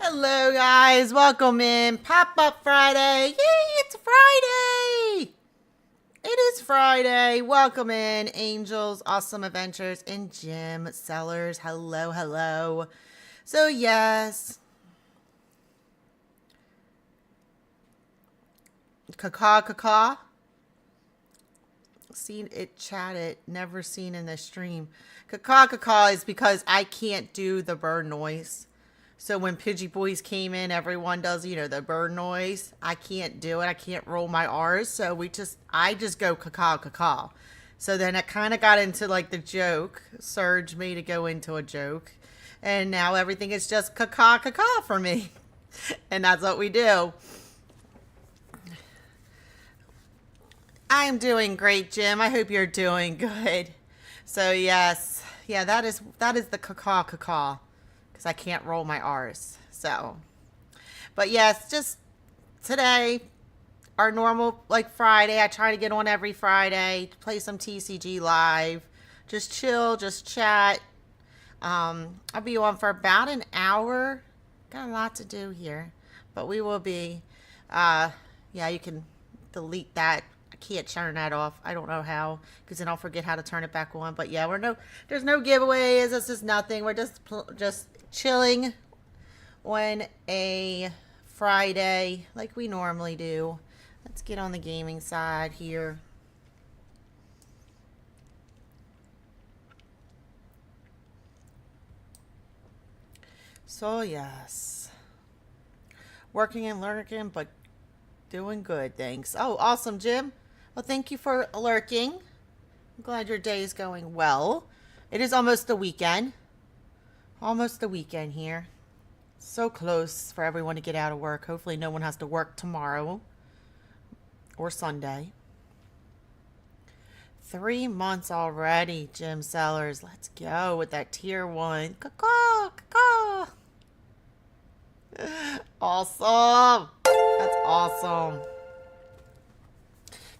Hello guys, welcome in Pop-Up Friday. Yay, it's Friday! It is Friday. Welcome in Angels, Awesome Adventures, and Jim Sellers. Hello, hello. So yes, caw. Seen it chatted, never seen in the stream. Caw is because I can't do the bird noise. So when Pidgey Boys came in, everyone does, the bird noise. I can't do it. I can't roll my R's. So I just go caw. So then it kind of got into like the joke. Surge made it go into a joke. And now everything is just caw for me. And that's what we do. I'm doing great, Jim. I hope you're doing good. So yes. Yeah, that is the caw. Because I can't roll my R's. So, but yes, just today, our normal, like Friday, I try to get on every Friday, play some TCG live, just chill, just chat. I'll be on for about an hour. Got a lot to do here, but we will be, yeah, you can delete that. I can't turn that off. I don't know how, because then I'll forget how to turn it back on. But yeah, there's no giveaways. This is nothing. We're just chilling on a Friday like we normally do. Let's get on the gaming side here. So yes, working and lurking, but doing good, thanks. Oh, awesome, Jim. Well, thank you for lurking. I'm glad your day is going well. It is almost the weekend. Almost the weekend here. So close for everyone to get out of work. Hopefully no one has to work tomorrow or Sunday. 3 months already, Jim Sellers. Let's go with that tier 1. Caw. Awesome. That's awesome.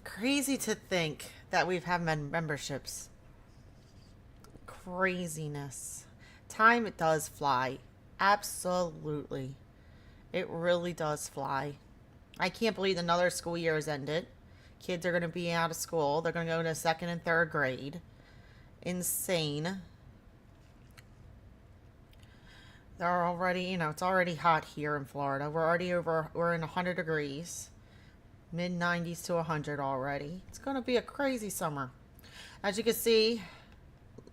Crazy to think that we've had memberships. Craziness. Time, it does fly. Absolutely. It really does fly. I can't believe another school year has ended. Kids are going to be out of school. They're going to go into 2nd and 3rd grade. Insane. They're already, it's already hot here in Florida. We're in 100 degrees. Mid 90s to 100 already. It's going to be a crazy summer. As you can see,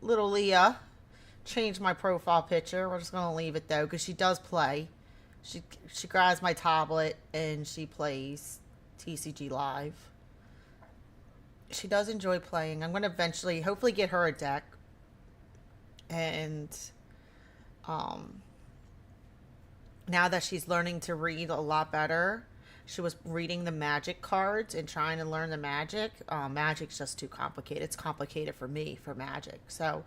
little Leah changed my profile picture. We're just going to leave it though, because she does play. She grabs my tablet and she plays TCG Live. She does enjoy playing. I'm going to eventually, hopefully, get her a deck. And now that she's learning to read a lot better, she was reading the magic cards and trying to learn the magic. Magic's just too complicated. It's complicated for me for magic. So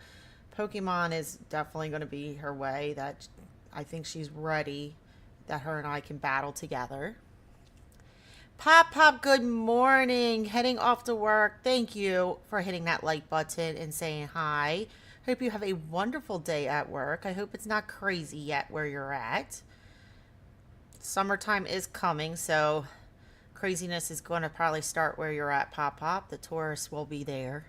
Pokemon is definitely going to be her way. That I think she's ready that her and I can battle together. Pop, good morning. Heading off to work. Thank you for hitting that like button and saying hi. Hope you have a wonderful day at work. I hope it's not crazy yet where you're at. Summertime is coming, so craziness is going to probably start where you're at, Pop. The tourists will be there.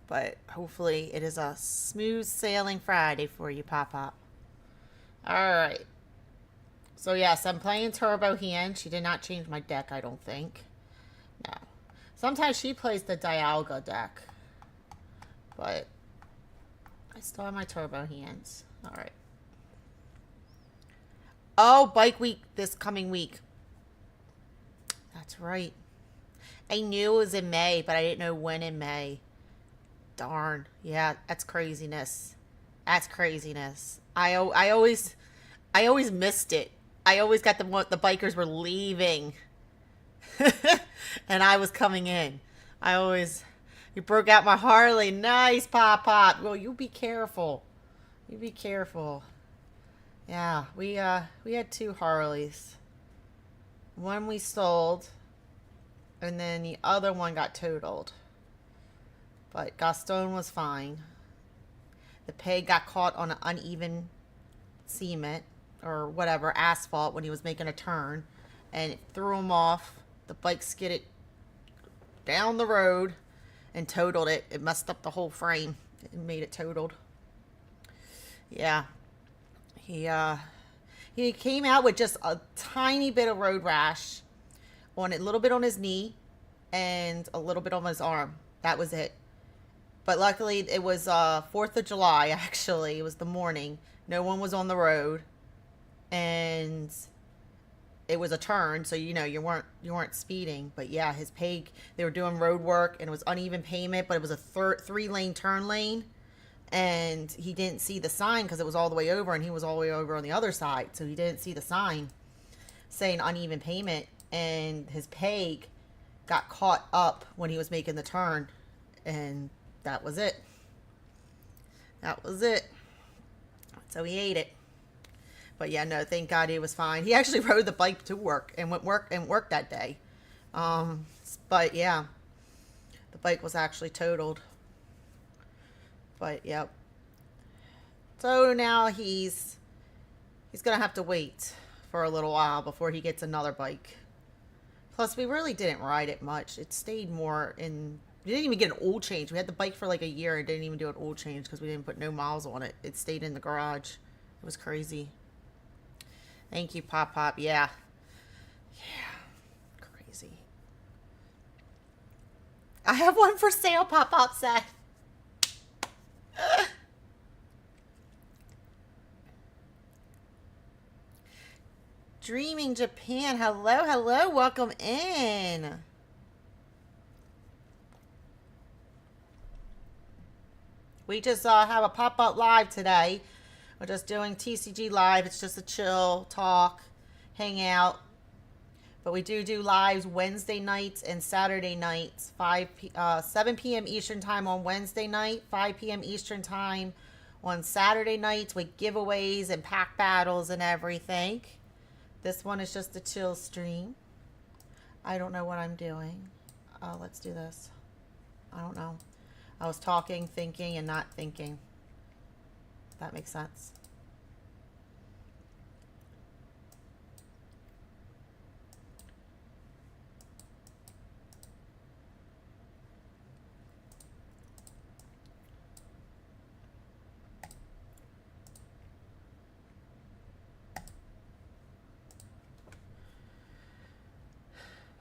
But hopefully it is a smooth sailing Friday for you, Pop. Alright. So yes, I'm playing Turbo Hand. She did not change my deck, I don't think. No. Sometimes she plays the Dialga deck. But I still have my Turbo Hands. Alright. Oh, Bike Week this coming week. That's right. I knew it was in May, but I didn't know when in May. Darn. Yeah, that's craziness. That's craziness. I always missed it. I always got the bikers were leaving. And I was coming in. You broke out my Harley. Nice, Pop. Well, you be careful. You be careful. Yeah, we had 2 Harleys. One we sold, and then the other one got totaled. But Gaston was fine. The peg got caught on an uneven cement or whatever, asphalt, when he was making a turn, and it threw him off. The bike skidded down the road and totaled it. It messed up the whole frame and made it totaled. Yeah. He came out with just a tiny bit of road rash on a little bit on his knee and a little bit on his arm. That was it. But luckily it was 4th of July, actually. It was the morning. No one was on the road. And it was a turn, so you weren't speeding. But yeah, his peg, they were doing road work and it was uneven pavement, but it was a 3-lane turn lane. And he didn't see the sign because it was all the way over, and he was all the way over on the other side. So he didn't see the sign saying uneven payment, and his peg got caught up when he was making the turn, and that was it. That was it. So he ate it. But yeah, no, thank God he was fine. He actually rode the bike to work and worked that day. But yeah, the bike was actually totaled. But yep. So now he's gonna have to wait for a little while before he gets another bike. Plus, we really didn't ride it much. It stayed more in. We didn't even get an oil change. We had the bike for like a year and didn't even do an oil change because we didn't put no miles on it. It stayed in the garage. It was crazy. Thank you, Pop Pop. Yeah. Yeah. Crazy. I have one for sale, Pop Pop said. Dreaming Japan. Hello, hello. Welcome in. We just have a pop-up live today. We're just doing TCG live. It's just a chill talk, hang out. But we do lives Wednesday nights and Saturday nights, 7 p.m. Eastern time on Wednesday night, 5 p.m. Eastern time on Saturday nights with giveaways and pack battles and everything. This one is just a chill stream. I don't know what I'm doing. Let's do this. I don't know. I was talking, thinking, and not thinking. If that makes sense.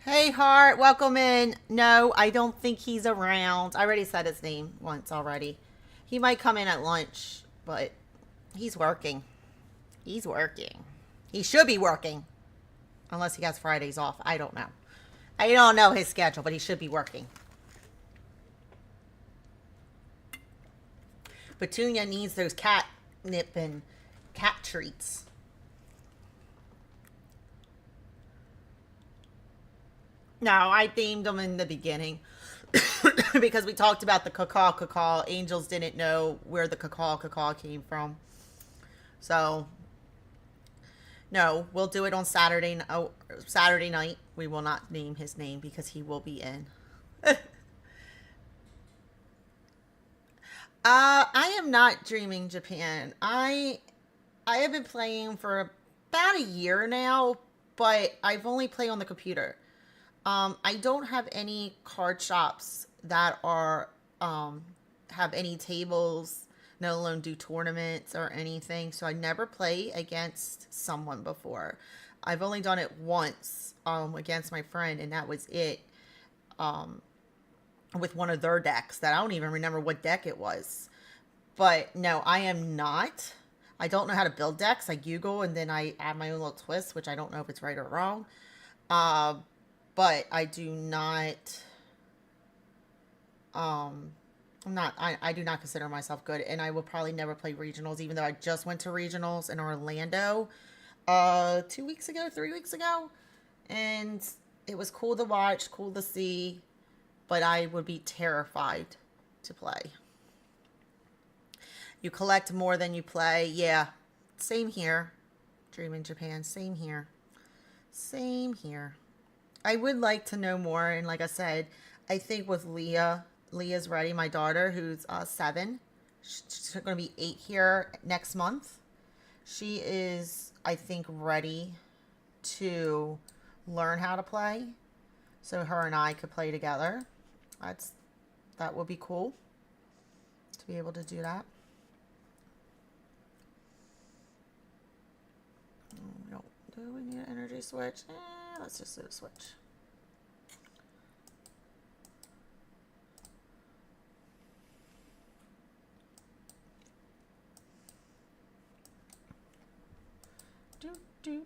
Hey, Hart, welcome in. No, I don't think he's around. I already said his name once already. He might come in at lunch, but he's working. He's working. He should be working. Unless he has Fridays off. I don't know. I don't know his schedule, but he should be working. Petunia needs those catnip and cat treats. No, I themed them in the beginning because we talked about the cacaw. Angels didn't know where the cacaw came from. So, no, we'll do it on Saturday night. We will not name his name because he will be in. I am not Dreaming Japan. I have been playing for about a year now, but I've only played on the computer. I don't have any card shops that are have any tables, let alone do tournaments or anything. So I never play against someone before. I've only done it once against my friend, and that was it. With one of their decks that I don't even remember what deck it was. But no, I am not. I don't know how to build decks. I Google and then I add my own little twist, which I don't know if it's right or wrong. But I do not, I do not consider myself good, and I will probably never play regionals, even though I just went to regionals in Orlando, 3 weeks ago, and it was cool to watch, cool to see, but I would be terrified to play. You collect more than you play. Yeah, same here. Dream in Japan, same here. Same here. I would like to know more, and like I said, I think with Leah's ready, my daughter, who's 7. She's going to be 8 here next month. She is, I think, ready to learn how to play. So her and I could play together. That would be cool to be able to do that. Do we need an energy switch? Let's just do a switch. Doop, doop.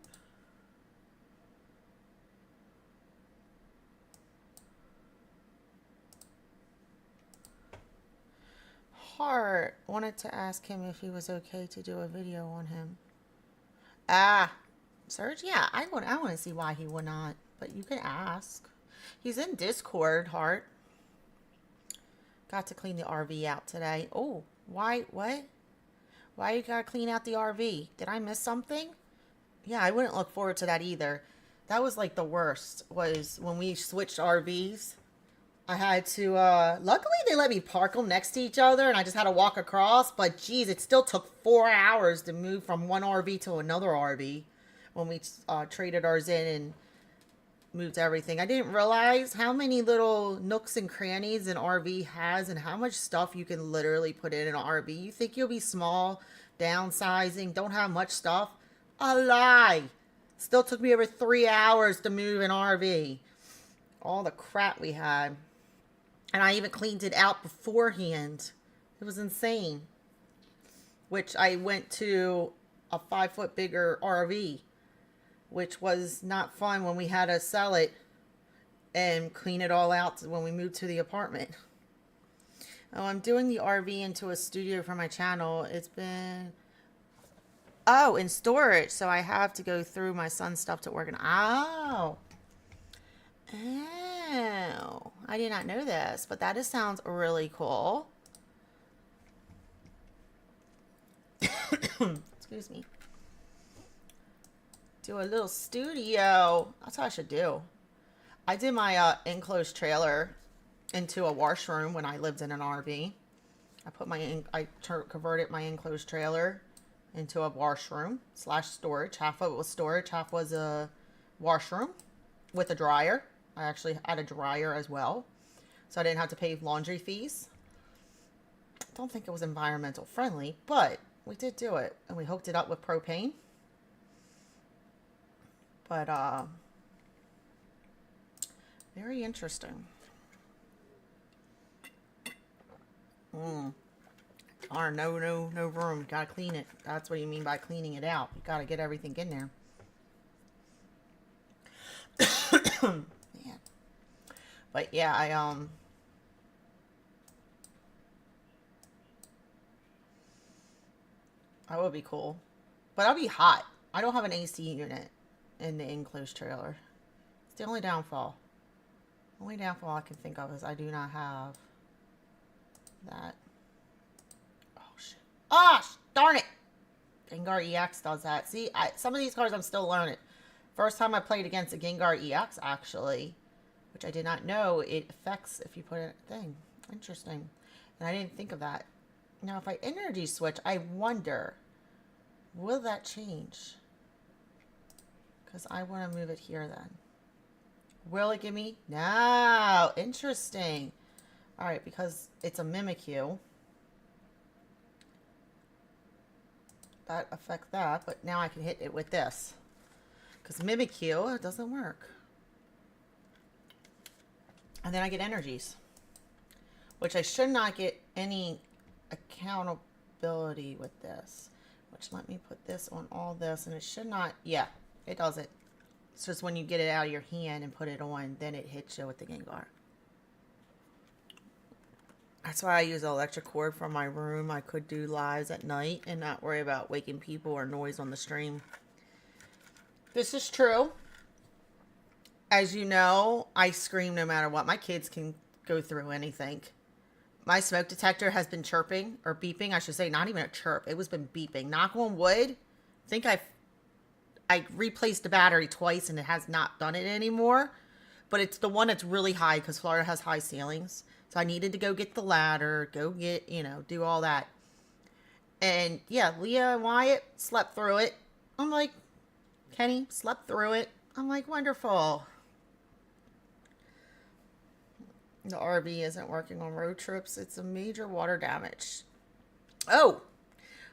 Heart wanted to ask him if he was okay to do a video on him. Serge? Yeah, I want to see why he would not. But you can ask. He's in Discord, Heart. Got to clean the RV out today. Oh, why? What? Why you gotta clean out the RV? Did I miss something? Yeah, I wouldn't look forward to that either. That was like the worst, was when we switched RVs. I had to, luckily they let me park them next to each other and I just had to walk across. But geez, it still took 4 hours to move from one RV to another RV when we traded ours in and moved everything. I didn't realize how many little nooks and crannies an RV has and how much stuff you can literally put in an RV. You think you'll be small, downsizing, don't have much stuff? A lie. Still took me over 3 hours to move an RV. All the crap we had. And I even cleaned it out beforehand. It was insane. Which I went to a 5-foot bigger RV, which was not fun when we had to sell it and clean it all out when we moved to the apartment. Oh, I'm doing the RV into a studio for my channel. It's been... Oh, in storage. So I have to go through my son's stuff to organize. Oh. Oh. I did not know this, but that just sounds really cool. Excuse me. Do a little studio. That's what I should do. I did my enclosed trailer into a washroom when I lived in an RV. I converted my enclosed trailer into a washroom / storage. Half of it was storage, half was a washroom with a dryer. I actually had a dryer as well, so I didn't have to pay laundry fees. Don't think it was environmental friendly, but we did do it, and we hooked it up with propane. But very interesting. Darn, no room. Gotta clean it. That's what you mean by cleaning it out. You gotta get everything in there. Man. But yeah, that would be cool. But I'll be hot. I don't have an AC unit in the enclosed trailer. It's the only downfall. Only downfall I can think of is I do not have that. Oh shit. Ah, darn it! Gengar EX does that. See, some of these cards I'm still learning. First time I played against a Gengar EX, actually, which I did not know it affects if you put a thing. Interesting. And I didn't think of that. Now, if I energy switch, I wonder, will that change? Because I want to move it here then. Will it give me? No. Interesting. All right, because it's a Mimikyu. That affects that, but now I can hit it with this. Because Mimikyu, it doesn't work. And then I get energies. Which I should not get any accountability with this. Which let me put this on all this. And it should not, yeah, it doesn't. It's just when you get it out of your hand and put it on, then it hits you with the Gengar. That's why I use an electric cord from my room. I could do lives at night and not worry about waking people or noise on the stream. This is true. As you know, I scream no matter what. My kids can go through anything. My smoke detector has been chirping, or beeping, I should say. Not even a chirp. It was been beeping. Knock on wood. I think I replaced the battery twice and it has not done it anymore. But it's the one that's really high because Florida has high ceilings. So I needed to go get the ladder, go get, do all that. And yeah, Leah and Wyatt slept through it. I'm like, Kenny slept through it. I'm like, wonderful. The RV isn't working on road trips. It's a major water damage. Oh,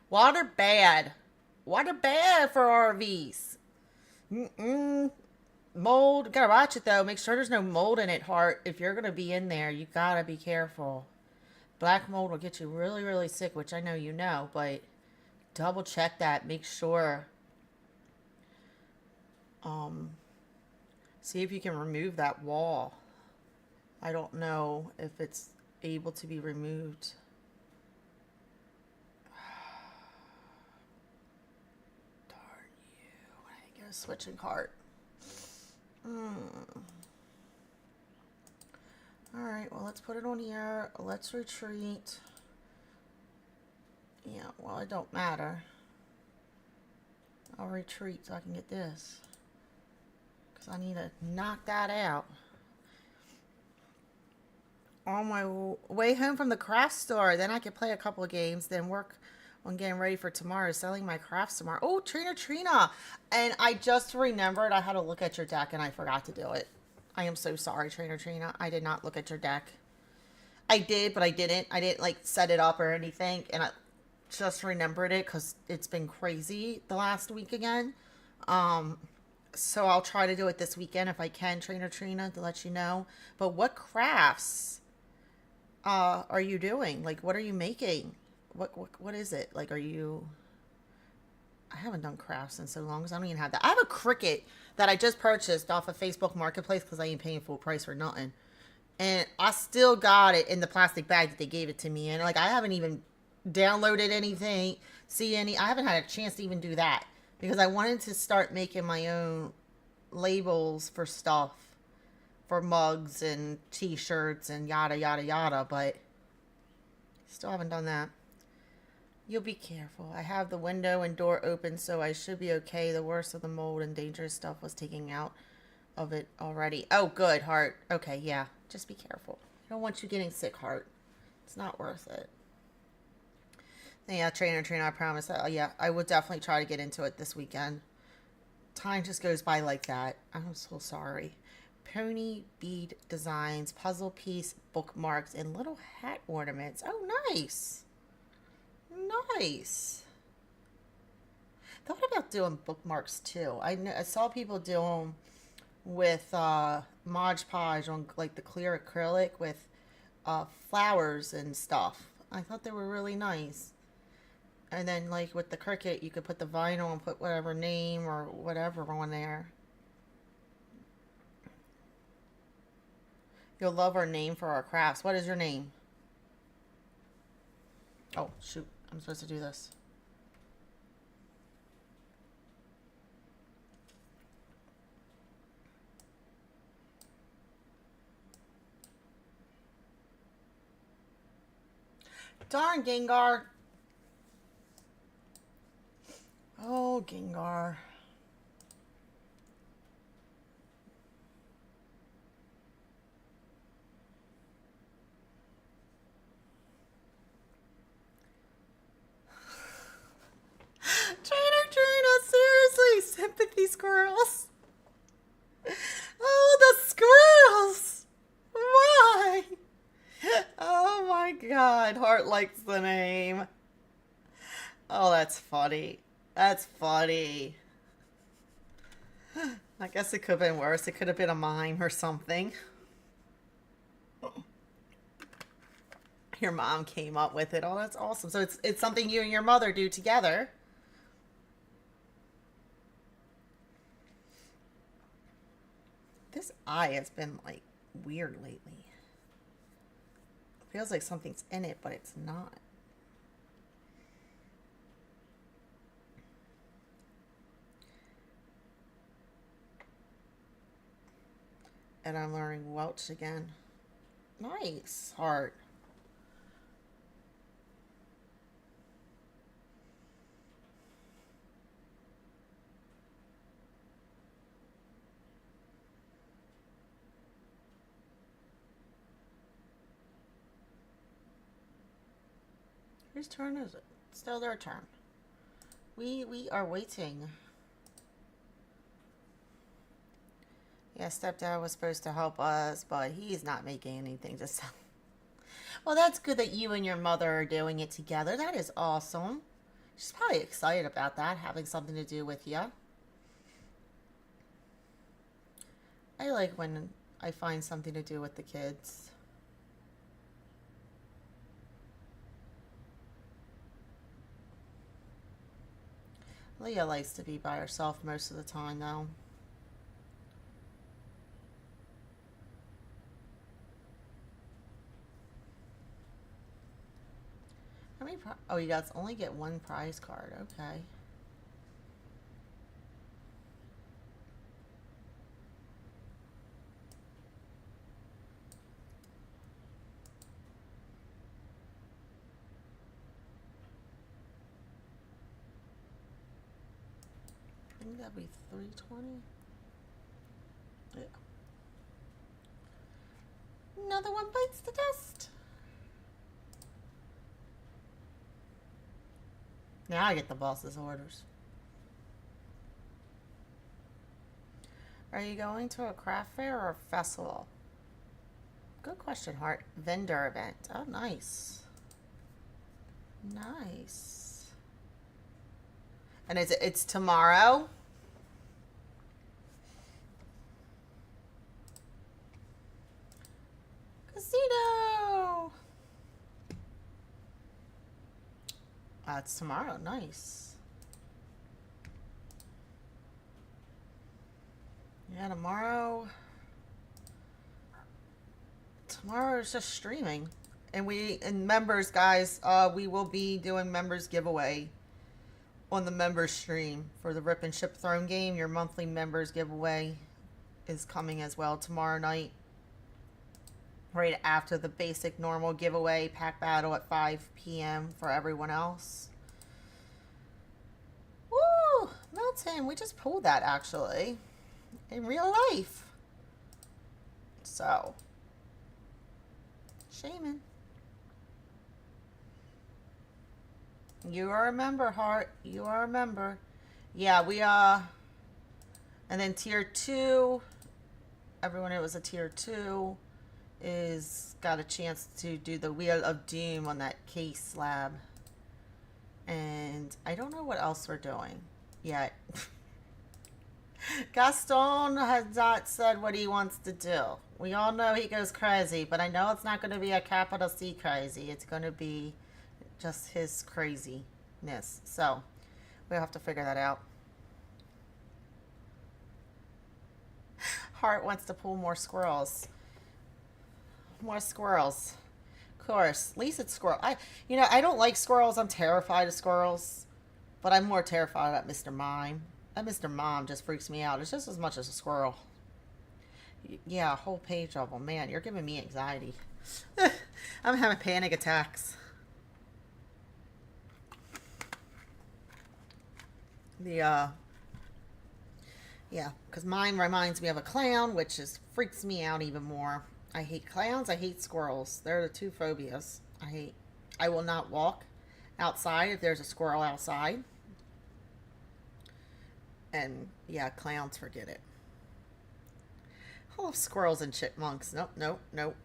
water bad. Water bad for RVs. Mm-mm. Mold. Gotta watch it though. Make sure there's no mold in it, Heart. If you're gonna be in there, you gotta be careful. Black mold will get you really, really sick, which I know you know, but double check that. Make sure. Um, See if you can remove that wall. I don't know if it's able to be removed. Darn you. I get a switching cart. Alright, well, let's put it on here. Let's retreat. Yeah, well, it don't matter. I'll retreat so I can get this. Because I need to knock that out. On my way home from the craft store, then I could play a couple of games, then work on getting ready for tomorrow, selling my crafts tomorrow. Oh, Trina. And I just remembered I had to look at your deck and I forgot to do it. I am so sorry, Trina. I did not look at your deck. I did, but I didn't. I didn't like set it up or anything. And I just remembered it because it's been crazy the last week again. So I'll try to do it this weekend if I can, Trina, to let you know. But what crafts are you doing? Like, what are you making? What is it? Like, are you... I haven't done crafts in so long because I don't even have that. I have a cricket that I just purchased off of Facebook Marketplace because I ain't paying full price for nothing. And I still got it in the plastic bag that they gave it to me. And, like, I haven't even downloaded anything, I haven't had a chance to even do that. Because I wanted to start making my own labels for stuff. For mugs and t-shirts and yada, yada, yada. But still haven't done that. You'll be careful. I have the window and door open, so I should be okay. The worst of the mold and dangerous stuff was taking out of it already. Oh, good, Heart. Okay, yeah. Just be careful. I don't want you getting sick, Heart. It's not worth it. Yeah, Trina, I promise. Yeah, I would definitely try to get into it this weekend. Time just goes by like that. I'm so sorry. Pony bead designs, puzzle piece, bookmarks, and little hat ornaments. Oh, nice. Nice. Thought about doing bookmarks too. I saw people do them with Mod Podge on like the clear acrylic with flowers and stuff. I thought they were really nice. And then like with the Cricut, you could put the vinyl and put whatever name or whatever on there. You'll love our name for our crafts. What is your name? Oh, shoot. I'm supposed to do this. Darn, Gengar. Oh, Gengar. Trina, seriously, sympathy squirrels. Oh, the squirrels. Why? Oh my God, Heart likes the name. Oh, that's funny. That's funny. I guess it could have been worse. It could have been a mime or something. Your mom came up with it. Oh, that's awesome. So it's something you and your mother do together. This eye has been like weird lately. It feels like something's in it, but it's not. And I'm learning Welsh again. Nice, Heart. Whose turn is it? Still their turn. We are waiting. Yeah, stepdad was supposed to help us, but he's not making anything to sell. Well, that's good that you and your mother are doing it together. That is awesome. She's probably excited about that, having something to do with you. I like when I find something to do with the kids. Leah likes to be by herself most of the time, though. How many oh, you guys only get one prize card. Okay. I think that'd be 320. Yeah. Another one bites the dust. Now I get the boss's orders. Are you going to a craft fair or a festival? Good question, Heart. Vendor event. Oh, nice. Nice. And it's tomorrow? Casino! It's tomorrow. Nice. Yeah, tomorrow is just streaming. And members, guys, we will be doing members giveaway on the members stream for the Rip and Ship Throne game. Your monthly members giveaway is coming as well tomorrow night. Right after the basic normal giveaway pack battle at 5 p.m. for everyone else. Woo! Milton, we just pulled that actually in real life. So, Shaman. You are a member, Heart. You are a member. Yeah, we and then tier 2, everyone who was a tier 2 is got a chance to do the Wheel of Doom on that case slab. And I don't know what else we're doing yet. Gaston has not said what he wants to do. We all know he goes crazy, but I know it's not going to be a capital C crazy. It's going to be just his craziness. So we'll have to figure that out. Heart wants to pull more squirrels. More squirrels. Of course. At least it's squirrel. I don't like squirrels. I'm terrified of squirrels. But I'm more terrified of Mr. Mime. That Mr. Mime just freaks me out. It's just as much as a squirrel. Yeah, a whole page of them. Man, you're giving me anxiety. I'm having panic attacks. Yeah, because mine reminds me of a clown, which freaks me out even more. I hate clowns. I hate squirrels. They're the two phobias I hate. I will not walk outside if there's a squirrel outside. And yeah, clowns, forget it. I love squirrels and chipmunks. Nope, nope, nope.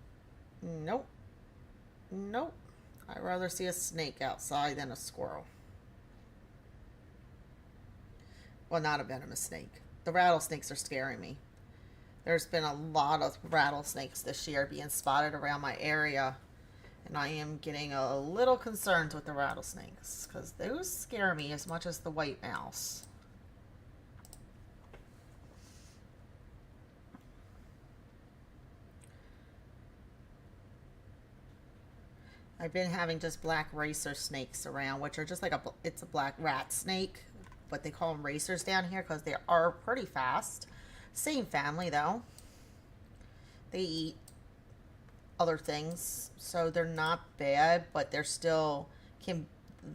Nope. Nope. I'd rather see a snake outside than a squirrel. Well, not a venomous snake. The rattlesnakes are scaring me. There's been a lot of rattlesnakes this year being spotted around my area. And I am getting a little concerned with the rattlesnakes. Because those scare me as much as the white mouse. I've been having just black racer snakes around, which are just like it's a black rat snake. But they call them racers down here because they are pretty fast. Same family though. They eat other things, so they're not bad, but they're still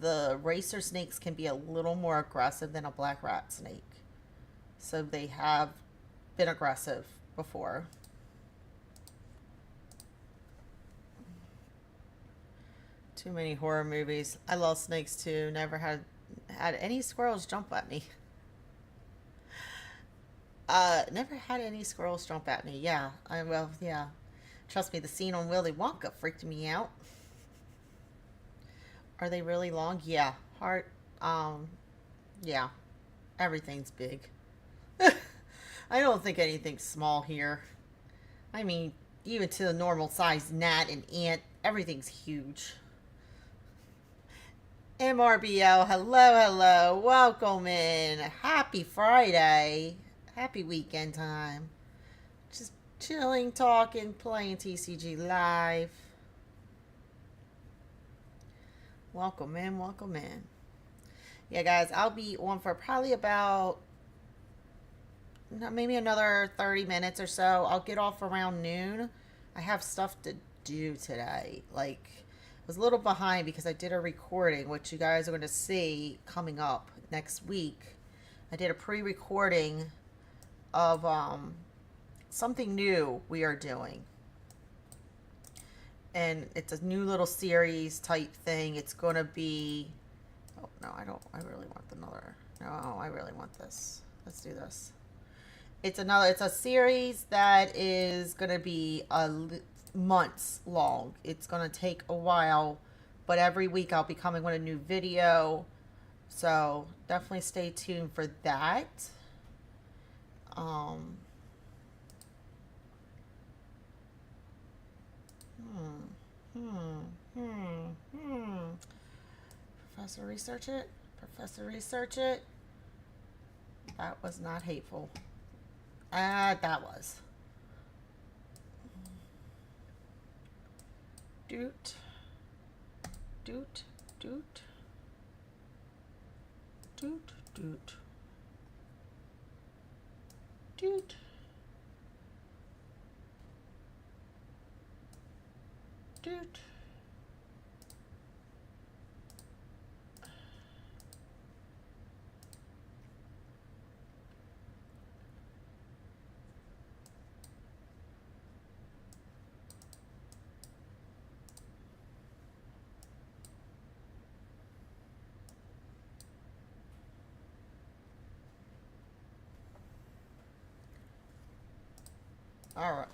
the racer snakes can be a little more aggressive than a black rat snake. So they have been aggressive before. Too many horror movies. I love snakes too. Never had any squirrels jump at me. Never had any squirrels jump at me. Yeah, yeah. Trust me, the scene on Willy Wonka freaked me out. Are they really long? Yeah. Heart. Yeah. Everything's big. I don't think anything's small here. I mean, even to the normal sized gnat and ant, everything's huge. MRBO, hello, hello. Welcome in. Happy Friday. Happy weekend time. Just chilling, talking, playing TCG live. Welcome in, welcome in. Yeah, guys, I'll be on for probably about maybe another 30 minutes or so. I'll get off around noon. I have stuff to do today. Like, I was a little behind because I did a recording, which you guys are going to see coming up next week. I did a pre-recording of something new we are doing. And it's a new little series type thing. It's going to be... Oh, no, I really want another... No, I really want this. Let's do this. It's a series that is going to be months long. It's going to take a while, but every week I'll be coming with a new video. So definitely stay tuned for that. Professor, research it. Professor, research it. That was not hateful. That was. Doot. Doot. Doot. Doot. Doot. Doot. Doot. All right.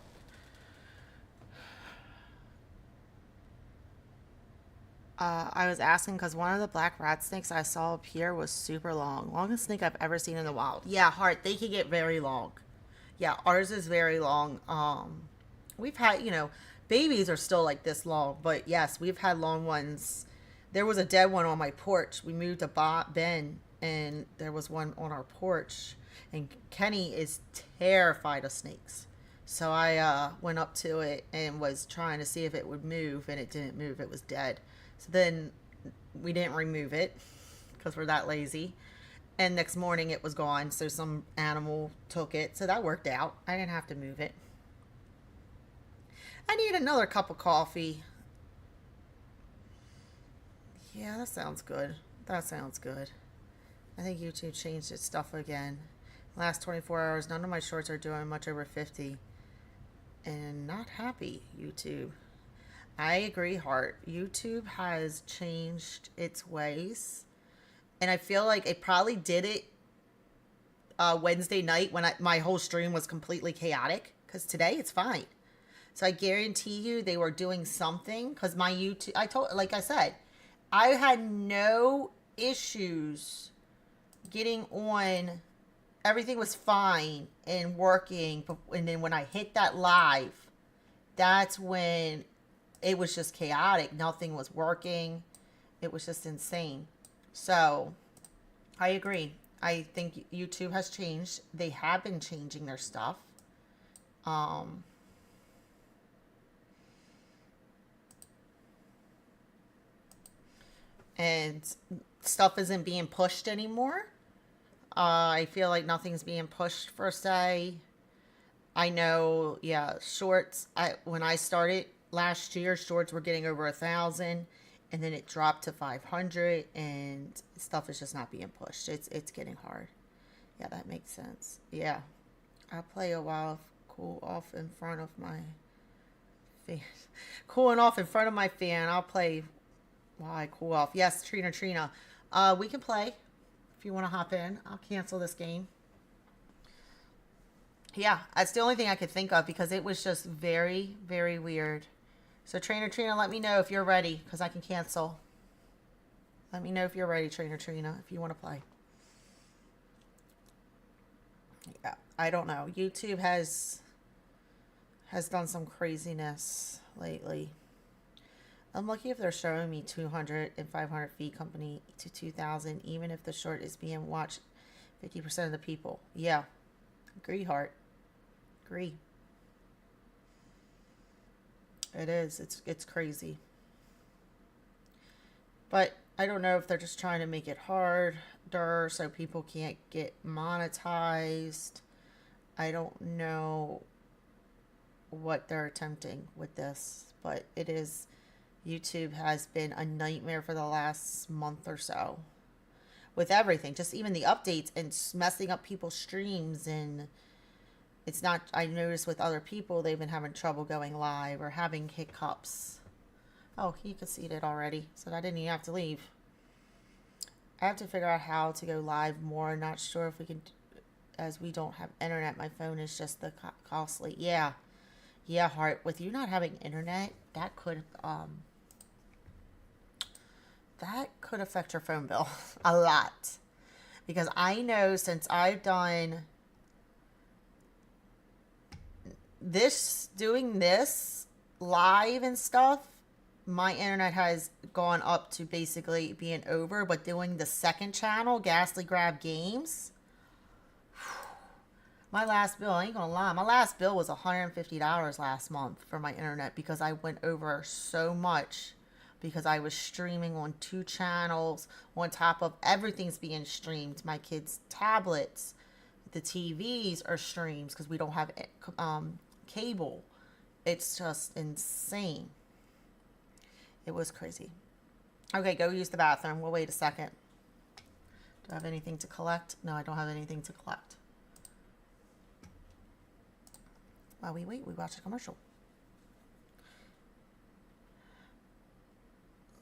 I was asking because one of the black rat snakes I saw up here was super long. Longest snake I've ever seen in the wild. Yeah, Heart, they can get very long. Yeah, ours is very long. We've had, babies are still like this long, but yes, we've had long ones. There was a dead one on my porch. We moved to Ben, and there was one on our porch. And Kenny is terrified of snakes. So I went up to it and was trying to see if it would move, and it didn't move. It was dead. So then we didn't remove it because we're that lazy. And next morning it was gone. So some animal took it. So that worked out. I didn't have to move it. I need another cup of coffee. Yeah, that sounds good. That sounds good. I think YouTube changed its stuff again. Last 24 hours, none of my shorts are doing much over 50. And not happy, YouTube. I agree, Heart. YouTube has changed its ways. And I feel like it probably did it Wednesday night when my whole stream was completely chaotic. Because today it's fine. So I guarantee you they were doing something. Because my YouTube, like I said, I had no issues getting on. Everything was fine and working. And then when I hit that live, that's when it was just chaotic. Nothing was working. It was just insane. So I agree. I think YouTube has changed. They have been changing their stuff. And stuff isn't being pushed anymore. I feel like nothing's being pushed per se. I know, yeah, shorts. When I started last year, shorts were getting over 1,000, and then it dropped to 500, and stuff is just not being pushed. It's getting hard. Yeah, that makes sense. Yeah, I'll play a while, cool off in front of my fan. Cooling off in front of my fan. I'll play Why? Cool off. Yes, Trina. We can play if you want to hop in. I'll cancel this game. Yeah, that's the only thing I could think of because it was just very, very weird. So Trina, let me know if you're ready because I can cancel. Let me know if you're ready, Trina, if you want to play. Yeah, I don't know. YouTube has done some craziness lately. I'm lucky if they're showing me 200 and 500 feet company to 2,000, even if the short is being watched 50% of the people. Yeah, agree, Heart. Agree. It is. It's crazy. But I don't know if they're just trying to make it harder so people can't get monetized. I don't know what they're attempting with this, but it is. YouTube has been a nightmare for the last month or so with everything, just even the updates and messing up people's streams. And it's not, I noticed with other people, they've been having trouble going live or having hiccups. Oh, you can see it already, so I didn't even have to leave. I have to figure out how to go live more. Not sure if we can, as we don't have internet. My phone is just the costly. Yeah, Heart, with you not having internet, that could affect your phone bill a lot. Because I know since I've done doing this live and stuff, my internet has gone up to basically being over. But doing the second channel, GastlyGrabs Games, my last bill, I ain't gonna lie, my last bill was $150 last month for my internet because I went over so much because I was streaming on 2 channels on top of everything's being streamed. My kids' tablets, the TVs are streams because we don't have cable. It's just insane. It was crazy. Okay, go use the bathroom. We'll wait a second. Do I have anything to collect? No, I don't have anything to collect. While we wait, we watch a commercial.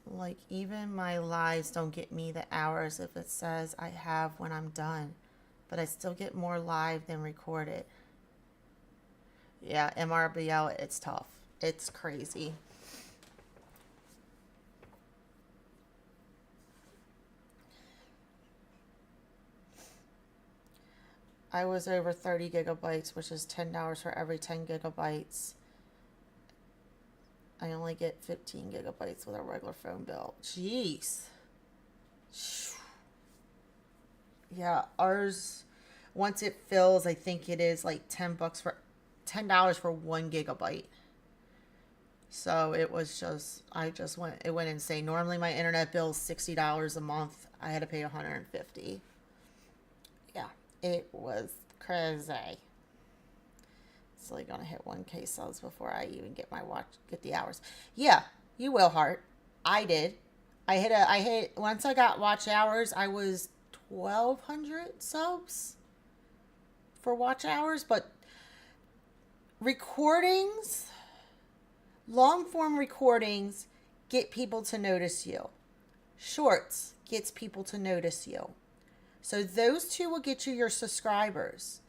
Like, even my lives don't get me the hours if it says I have when I'm done. But I still get more live than recorded. Yeah, MRBL, it's tough. It's crazy. I was over 30 gigabytes, which is $10 for every 10 gigabytes. I only get 15 gigabytes with a regular phone bill. Jeez. Yeah, ours, once it fills, I think it is like $10 for 1 gigabyte. So it was just, it went insane. Normally my internet bill is $60 a month. I had to pay $150. Yeah, it was crazy. It's like gonna hit 1K subs before I even get the hours. Yeah, you will, Heart. I did. I hit once I got watch hours, I was 1,200 subs for watch hours, but recordings, long form recordings get people to notice you. Shorts gets people to notice you. So those two will get you your subscribers.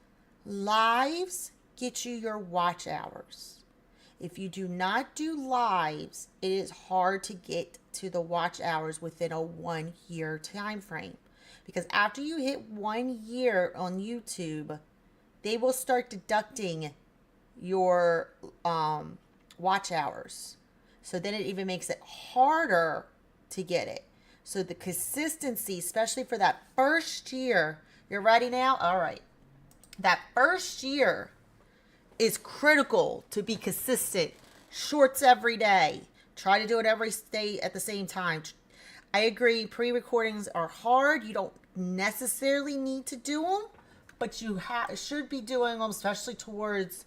Lives get you your watch hours. If you do not do lives, it is hard to get to the watch hours within a 1 year time frame. Because after you hit 1 year on YouTube, they will start deducting your watch hours. So then it even makes it harder to get it. So the consistency, especially for that first year, you're ready now? All right. That first year is critical to be consistent. Shorts every day. Try to do it every day at the same time. I agree, pre-recordings are hard. You don't necessarily need to do them, but you should be doing them, especially towards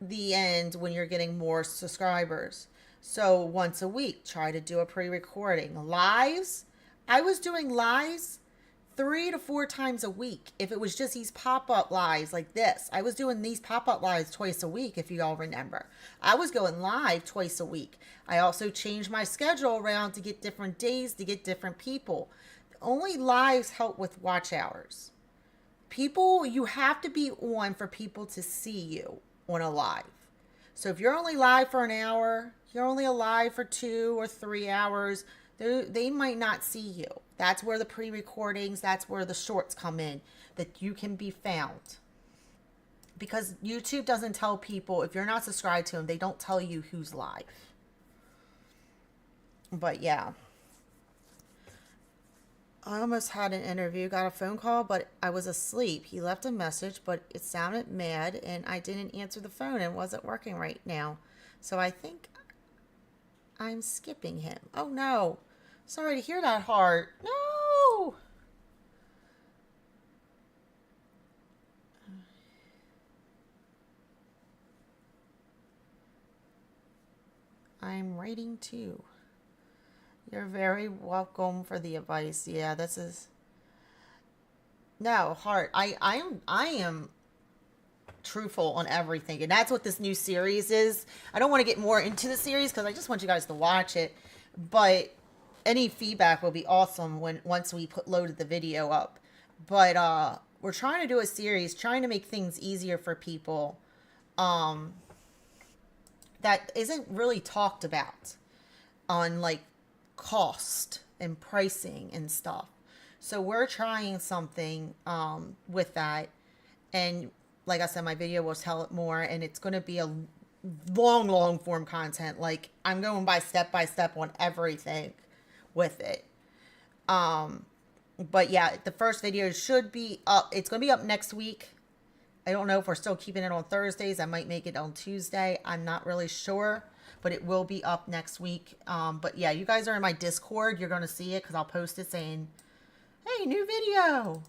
the end when you're getting more subscribers. So once a week, try to do a pre-recording. Lives, I was doing lives 3 to 4 times a week. If it was just these pop-up lives like this, I was doing these pop-up lives twice a week, if you all remember. I was going live twice a week. I also changed my schedule around to get different days, to get different people. Only lives help with watch hours. People, you have to be on for people to see you on a live. So if you're only live for an hour, you're only alive for 2 or 3 hours, they might not see you. That's where the pre-recordings, that's where the shorts come in, that you can be found. Because YouTube doesn't tell people, if you're not subscribed to them, they don't tell you who's live. But yeah. I almost had an interview, got a phone call, but I was asleep. He left a message, but it sounded mad, and I didn't answer the phone, and it wasn't working right now. So I think I'm skipping him. Oh, no. Sorry to hear that, Heart. No! I'm writing too. You're very welcome for the advice. Yeah, this is... No, Heart. I am truthful on everything. And that's what this new series is. I don't want to get more into the series because I just want you guys to watch it. But any feedback will be awesome once we loaded the video up. But we're trying to do a series, trying to make things easier for people that isn't really talked about on like cost and pricing and stuff. So we're trying something with that, and like I said, my video will tell it more, and it's going to be a long form content. Like I'm going step by step on everything with it. But yeah, the first video should be up. It's going to be up next week. I don't know if we're still keeping it on Thursdays. I might make it on Tuesday. I'm not really sure, but it will be up next week. But yeah, you guys are in my Discord. You're going to see it because I'll post it saying, hey, new video.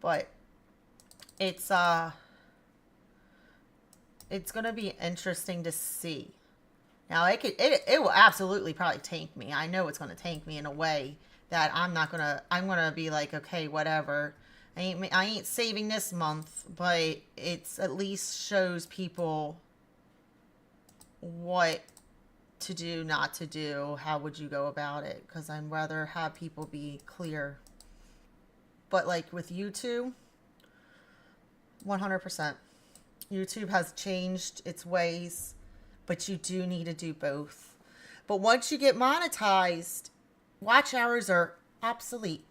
But it's going to be interesting to see. Now it will absolutely probably tank me. I know it's going to tank me in a way that I'm going to be like, okay, whatever. I ain't saving this month, but it's at least shows people what to do, not to do. How would you go about it? Because I'd rather have people be clear. But like with YouTube, 100%. YouTube has changed its ways, but you do need to do both. But once you get monetized, watch hours are obsolete.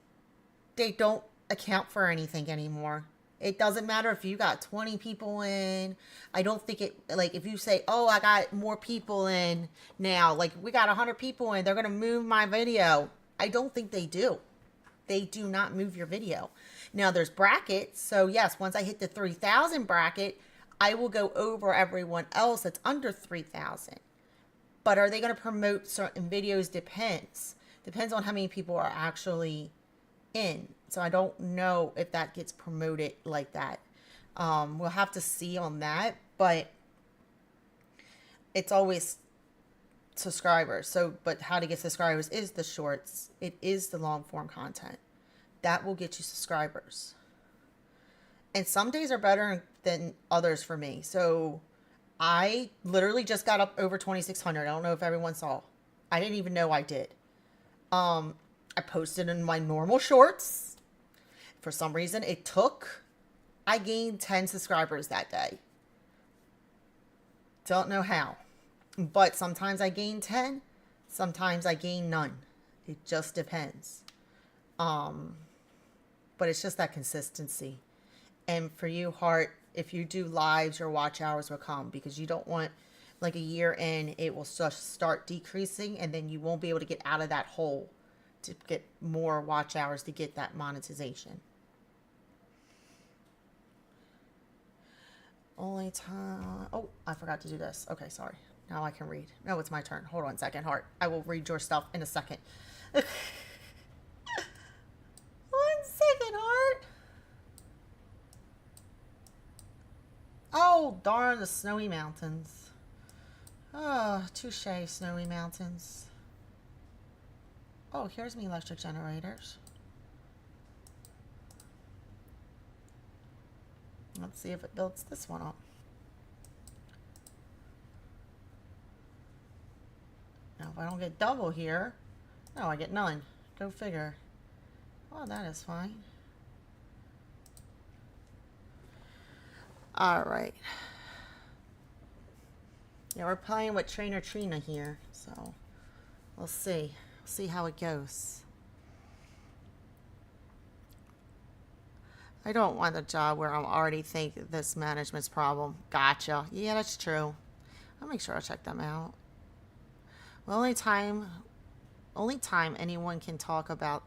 They don't account for anything anymore. It doesn't matter if you got 20 people in. I don't think it, like if you say, oh, I got more people in now, like we got 100 people in, they're going to move my video. I don't think they do. They do not move your video. Now there's brackets. So yes, once I hit the 3,000 bracket, I will go over everyone else that's under 3,000. But are they going to promote certain videos? Depends. Depends on how many people are actually in. So I don't know if that gets promoted like that. We'll have to see on that, but it's always subscribers. So, but how to get subscribers is the shorts. It is the long form content. That will get you subscribers. And some days are better than others for me. So I literally just got up over 2,600. I don't know if everyone saw. I didn't even know I did. I posted in my normal shorts. For some reason, I gained 10 subscribers that day. Don't know how. But sometimes I gain 10. Sometimes I gain none. It just depends. But it's just that consistency. And for you, Heart, if you do lives, your watch hours will come. Because you don't want, like a year in, it will just start decreasing. And then you won't be able to get out of that hole to get more watch hours to get that monetization. Only time. Oh, I forgot to do this. Okay, sorry. Now I can read. No, it's my turn. Hold on a second, Heart. I will read your stuff in a second. 1 second, Heart. Oh, darn the snowy mountains. Oh, touche, snowy mountains. Oh, here's me electric generators. Let's see if it builds this one up. Now, if I don't get double here, no, I get none. Go figure. Oh, that is fine. All right. Yeah, we're playing with Trainer Trina here, so we'll see. We'll see how it goes. I don't want a job where I'm already think this management's problem. Gotcha. Yeah, that's true. I'll make sure I check them out. The only time anyone can talk about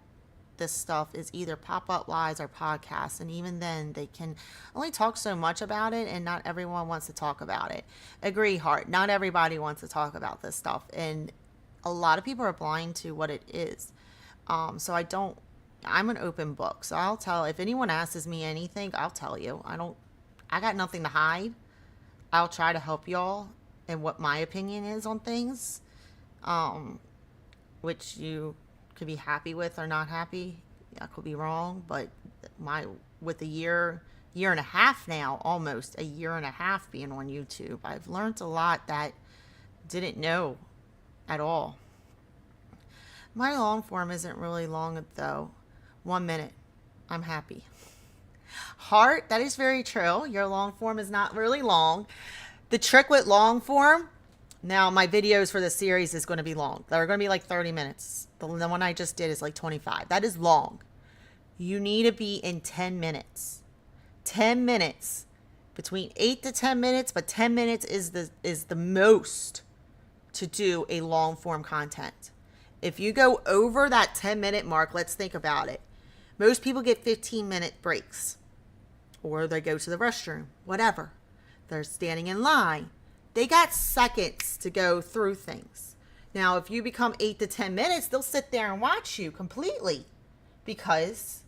this stuff is either pop-up lives or podcasts, and even then they can only talk so much about it, and not everyone wants to talk about it. Agree, Hart. Not everybody wants to talk about this stuff, and a lot of people are blind to what it is. So I'm an open book, so I'll tell. If anyone asks me anything, I'll tell you. I got nothing to hide. I'll try to help y'all and what my opinion is on things, which you could be happy with or not happy. I could be wrong, but with a year and a half now, almost a year and a half being on YouTube, I've learned a lot that didn't know at all. My long form isn't really long though. 1 minute. I'm happy. Heart, that is very true. Your long form is not really long. The trick with long form, now my videos for the series is going to be long. They're going to be like 30 minutes. The one I just did is like 25. That is long. You need to be in 10 minutes. 10 minutes. Between 8 to 10 minutes, but 10 minutes is the most to do a long form content. If you go over that 10-minute mark, let's think about it. Most people get 15-minute breaks, or they go to the restroom, whatever. They're standing in line. They got seconds to go through things. Now, if you become 8 to 10 minutes, they'll sit there and watch you completely because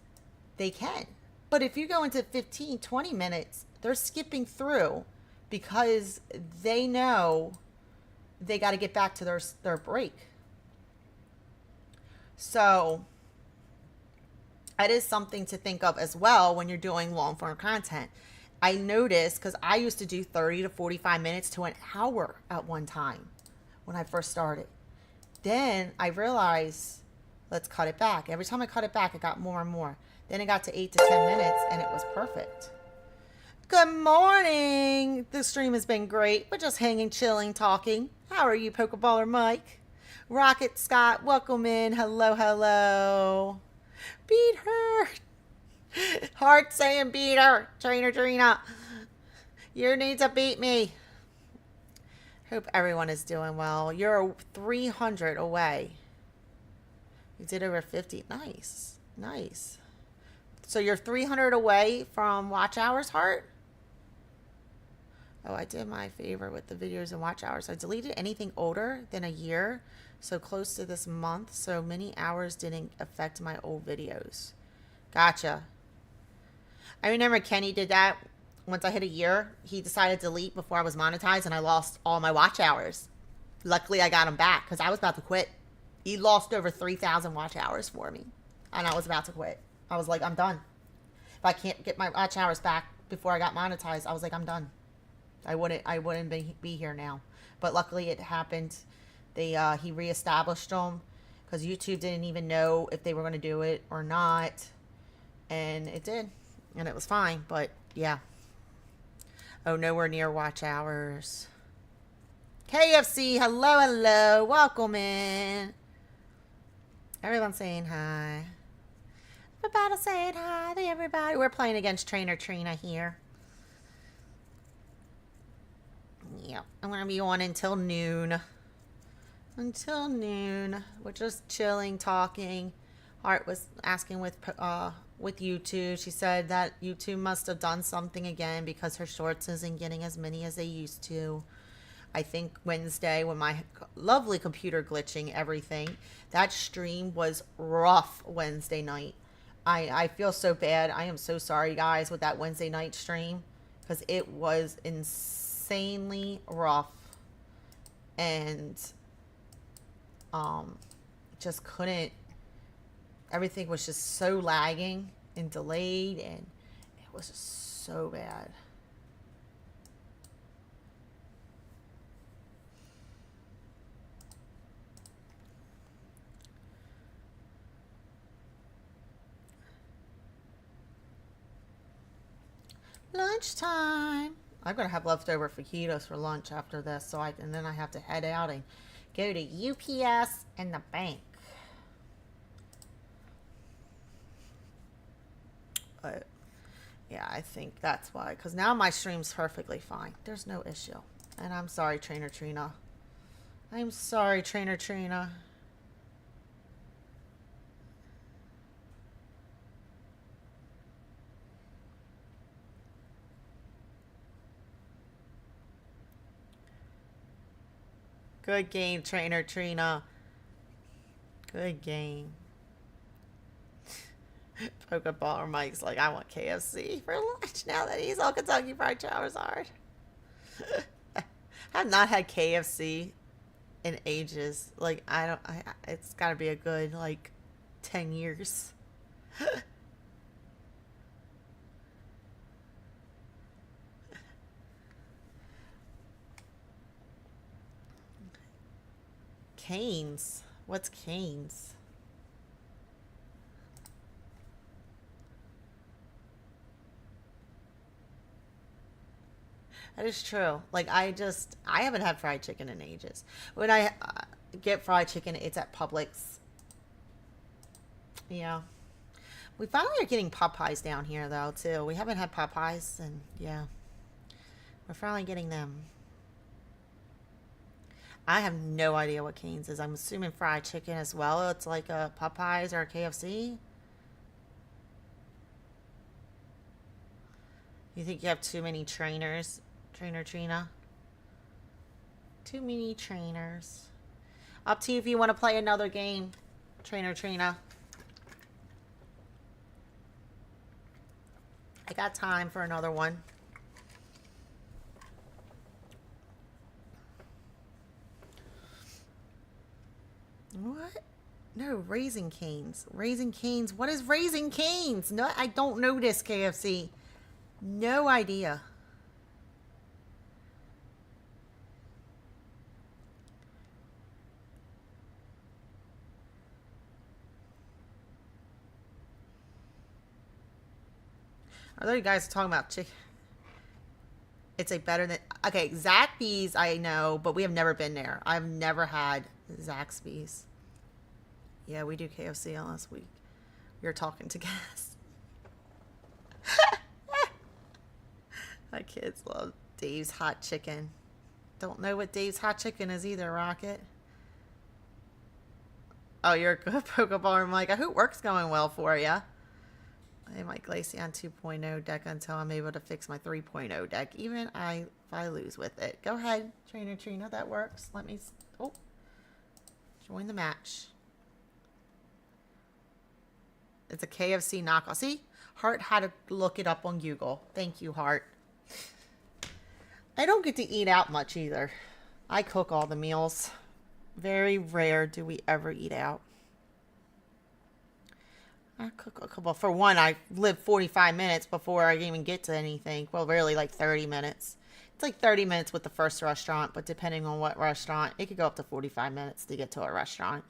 they can. But if you go into 15, 20 minutes, they're skipping through because they know they got to get back to their break. So that is something to think of as well when you're doing long form content. I noticed, because I used to do 30 to 45 minutes to an hour at one time when I first started. Then I realized, let's cut it back. Every time I cut it back, it got more and more. Then it got to 8 to 10 minutes and it was perfect. Good morning. The stream has been great. We're just hanging, chilling, talking. How are you, Pokeballer Mike? Rocket Scott, welcome in. Hello, hello. Beat her. Hard saying beat her. Trainer Trina. You need to beat me. Hope everyone is doing well. You're 300 away. You did over 50. Nice. Nice. So you're 300 away from watch hours, Heart? Oh, I did my favor with the videos and watch hours. I deleted anything older than a year, so close to this month, so many hours didn't affect my old videos. Gotcha. I remember Kenny did that. Once I hit a year, he decided to delete before I was monetized, and I lost all my watch hours. Luckily, I got him back because I was about to quit. He lost over 3,000 watch hours for me, and I was about to quit. I was like, I'm done. If I can't get my watch hours back before I got monetized, I was like, I'm done. I wouldn't be here now. But luckily, it happened. He reestablished them because YouTube didn't even know if they were going to do it or not, and it did, and it was fine. But yeah. Oh, nowhere near watch hours. KFC, hello, hello, welcome in. Everyone's saying hi. Everybody saying hi to everybody. We're playing against Trainer Trina here. Yep, I'm going to be on until noon. Until noon. We're just chilling, talking. Art was asking with YouTube. She said that YouTube must have done something again because her shorts isn't getting as many as they used to. I think Wednesday, when my lovely computer glitching everything, that stream was rough Wednesday night. I feel so bad. I am so sorry, guys, with that Wednesday night stream because it was insanely rough and just couldn't. Everything was just so lagging and delayed, and it was just so bad. Lunchtime. I'm gonna have leftover fajitas for lunch after this, so and then I have to head out and go to UPS and the bank. But yeah, I think that's why. Because now my stream's perfectly fine. There's no issue. And I'm sorry, Trainer Trina. I'm sorry, Trainer Trina. Good game, Trainer Trina. Good game. Pokeball Mike's like, I want KFC for lunch now that he's all Kentucky Fried Charizard. I've not had KFC in ages. Like, it's got to be a good, like, 10 years. Canes? What's Canes? That is true. Like, I haven't had fried chicken in ages. When I get fried chicken, it's at Publix. Yeah. We finally are getting Popeyes down here, though, too. We haven't had Popeyes, and yeah. We're finally getting them. I have no idea what Cane's is. I'm assuming fried chicken as well. It's like a Popeyes or a KFC. You think you have too many trainers, Trainer Trina? Too many trainers. Up to you if you want to play another game, Trainer Trina. I got time for another one. What? No, Raising Cane's. Raising Cane's. What is Raising Cane's? No, I don't know this, KFC. No idea. Are there guys talking about chicken? It's a better than... Okay, Zaxby's I know, but we have never been there. I've never had Zaxby's. Yeah, we do KFC unless we are talking to guests. My kids love Dave's Hot Chicken. Don't know what Dave's Hot Chicken is either, Rocket. Oh, you're a good Pokeball, Mike. I hope work's going well for you. I have my Glaceon 2.0 deck until I'm able to fix my 3.0 deck, even if I lose with it. Go ahead, Trainer Trina. That works. Let me... Oh. Join the match. It's a KFC knockoff. See? Heart had to look it up on Google. Thank you, Heart. I don't get to eat out much either. I cook all the meals. Very rare do we ever eat out. I cook a couple. For one, I live 45 minutes before I even get to anything. Well, really like 30 minutes. It's like 30 minutes with the first restaurant, but depending on what restaurant, it could go up to 45 minutes to get to a restaurant.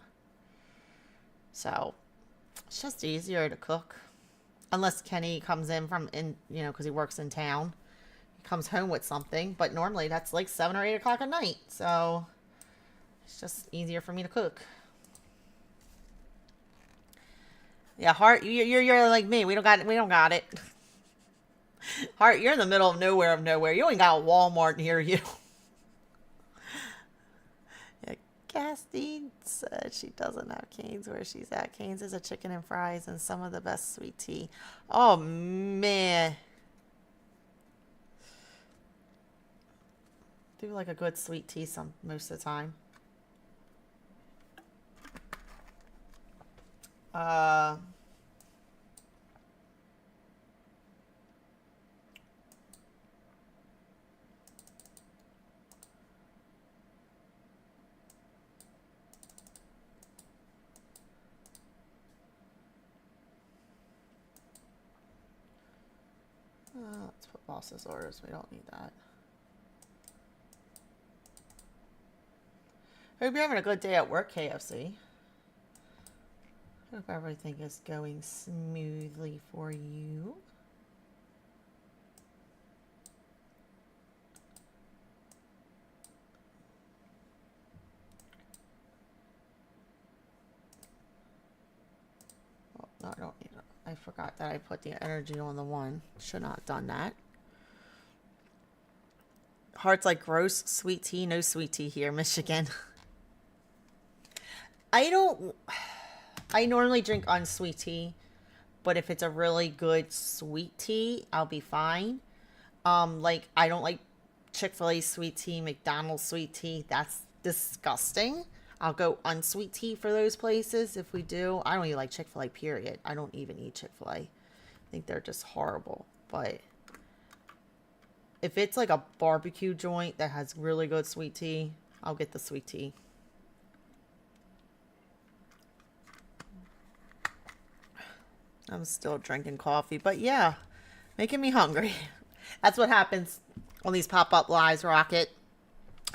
So, it's just easier to cook. Unless Kenny comes in because he works in town. He comes home with something, but normally that's like 7 or 8 o'clock at night. So, it's just easier for me to cook. Yeah, Heart, you're like me. We don't got it. Heart, you're in the middle of nowhere. You ain't got a Walmart near you. Yeah, Gastly said she doesn't have Cane's where she's at. Cane's is a chicken and fries and some of the best sweet tea. Oh man. Do like a good sweet tea most of the time. Let's put boss's orders. We don't need that. Hope you're having a good day at work, KFC. Hope everything is going smoothly for you. Oh, no, I don't need it. I forgot that I put the energy on the one. Should not have done that. Hearts like gross sweet tea. No sweet tea here, Michigan. I normally drink unsweet tea, but if it's a really good sweet tea, I'll be fine. Like I don't like Chick-fil-A sweet tea, McDonald's sweet tea. That's disgusting. I'll go unsweet tea for those places if we do. I don't even like Chick-fil-A, period. I don't even eat Chick-fil-A. I think they're just horrible. But if it's like a barbecue joint that has really good sweet tea, I'll get the sweet tea. I'm still drinking coffee, but yeah, making me hungry. That's what happens on these pop-up lives, Rocket.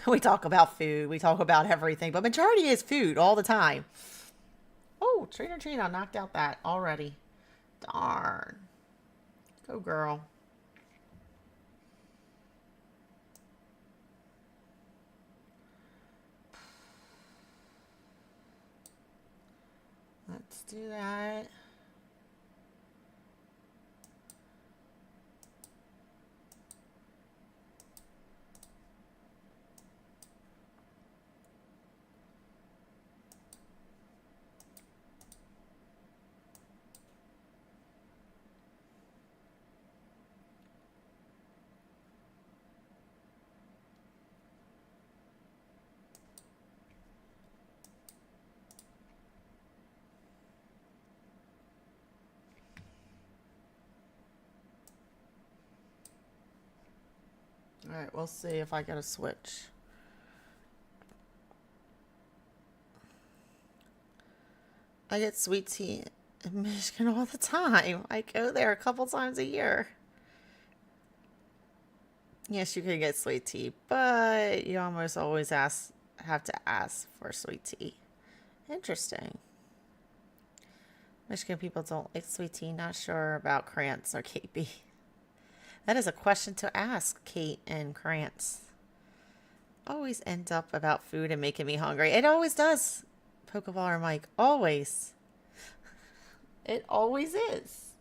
We talk about food, we talk about everything, but majority is food all the time. Oh, Trina knocked out that already. Darn. Go, girl. Let's do that. All right, we'll see if I get a switch. I get sweet tea in Michigan all the time. I go there a couple times a year. Yes, you can get sweet tea, but you almost always have to ask for sweet tea. Interesting. Michigan people don't like sweet tea. Not sure about Krantz or KB. That is a question to ask, Kate and Krantz. Always ends up about food and making me hungry. It always does, Pokeball or Mike. Always. It always is.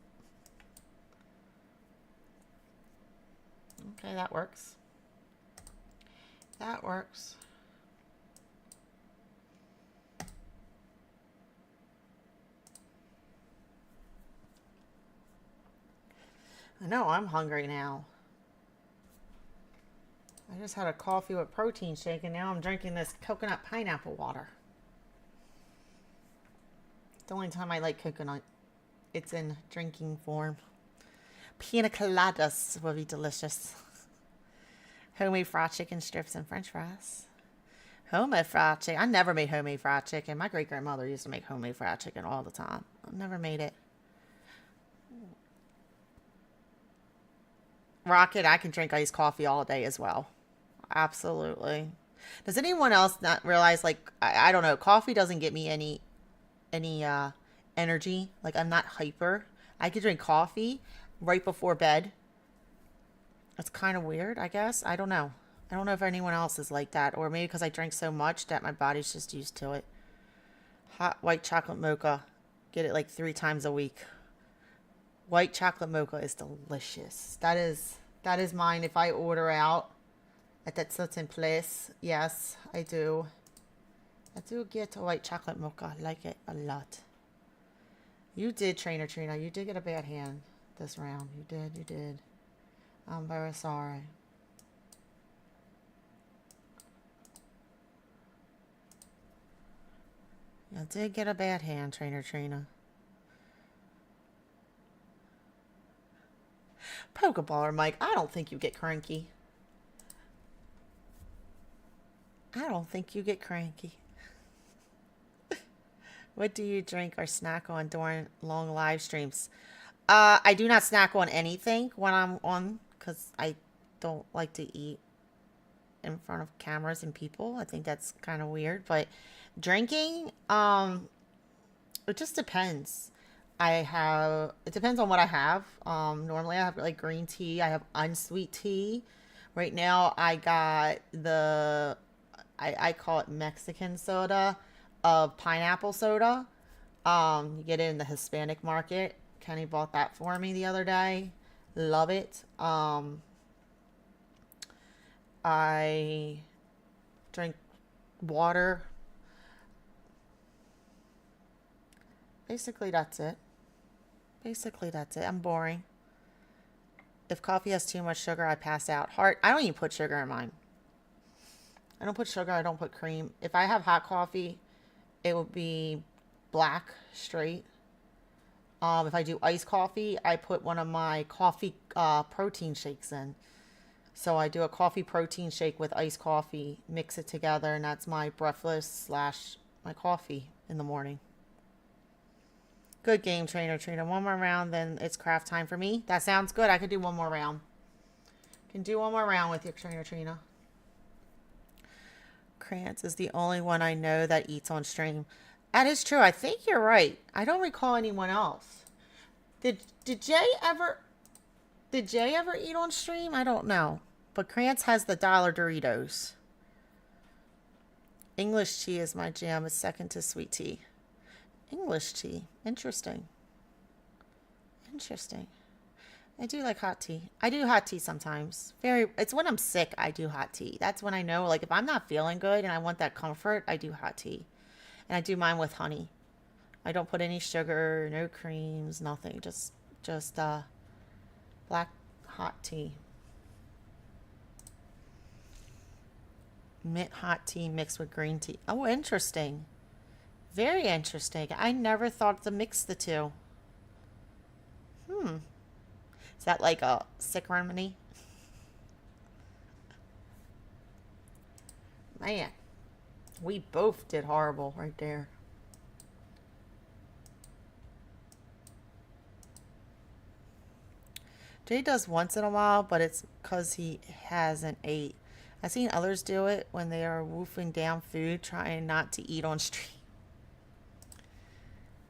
Okay, that works. That works. I know, I'm hungry now. I just had a coffee with protein shake and now I'm drinking this coconut pineapple water. The only time I like coconut, it's in drinking form. Pina coladas will be delicious. Homemade fried chicken strips and french fries. Homemade fried chicken. I never made homemade fried chicken. My great-grandmother used to make homemade fried chicken all the time. I never made it. Rocket, I can drink iced coffee all day as well. Absolutely. Does anyone else not realize, like, I don't know, coffee doesn't get me any energy. Like, I'm not hyper. I could drink coffee right before bed. It's kind of weird, I guess. I don't know. I don't know if anyone else is like that, or maybe because I drink so much that my body's just used to it. Hot white chocolate mocha. Get it like 3 times a week. White chocolate mocha is delicious. That is mine if I order out at that certain place. Yes, I do. I do get a white chocolate mocha. I like it a lot. You did, Trainer Trina. You did get a bad hand this round. You did. You did. I'm very sorry. You did get a bad hand, Trainer Trina. Pokeballer Mike, I don't think you get cranky. I don't think you get cranky. What do you drink or snack on during long live streams? I do not snack on anything when I'm on because I don't like to eat in front of cameras and people. I think that's kind of weird. But drinking, it just depends. It depends on what I have. Normally I have like green tea. I have unsweet tea. Right now I got I call it Mexican soda of pineapple soda. You get it in the Hispanic market. Kenny bought that for me the other day. Love it. I drink water. Basically, that's it. I'm boring. If coffee has too much sugar, I pass out. I don't even put sugar in mine. I don't put sugar. I don't put cream. If I have hot coffee, it will be black straight. If I do iced coffee, I put one of my coffee protein shakes in. So I do a coffee protein shake with iced coffee, mix it together, and that's my breakfast / my coffee in the morning. Good game, Trainer Trina. One more round, then it's craft time for me. That sounds good. I could do one more round. Can do one more round with you, Trainer Trina. Krantz is the only one I know that eats on stream. That is true. I think you're right. I don't recall anyone else. Did Jay ever eat on stream? I don't know. But Krantz has the dollar Doritos. English tea is my jam. It's second to sweet tea. English tea. Interesting. I do like hot tea. I do hot tea sometimes. It's when I'm sick I do hot tea. That's when I know, like, if I'm not feeling good and I want that comfort, I do hot tea. And I do mine with honey. I don't put any sugar, no creams, nothing. Just black hot tea. Mint hot tea mixed with green tea. Oh, interesting. Very interesting. I never thought to mix the two. Is that like a sick remedy? Man, we both did horrible right there. Jay does once in a while, but it's because he hasn't ate. I've seen others do it when they are wolfing down food, trying not to eat on stream.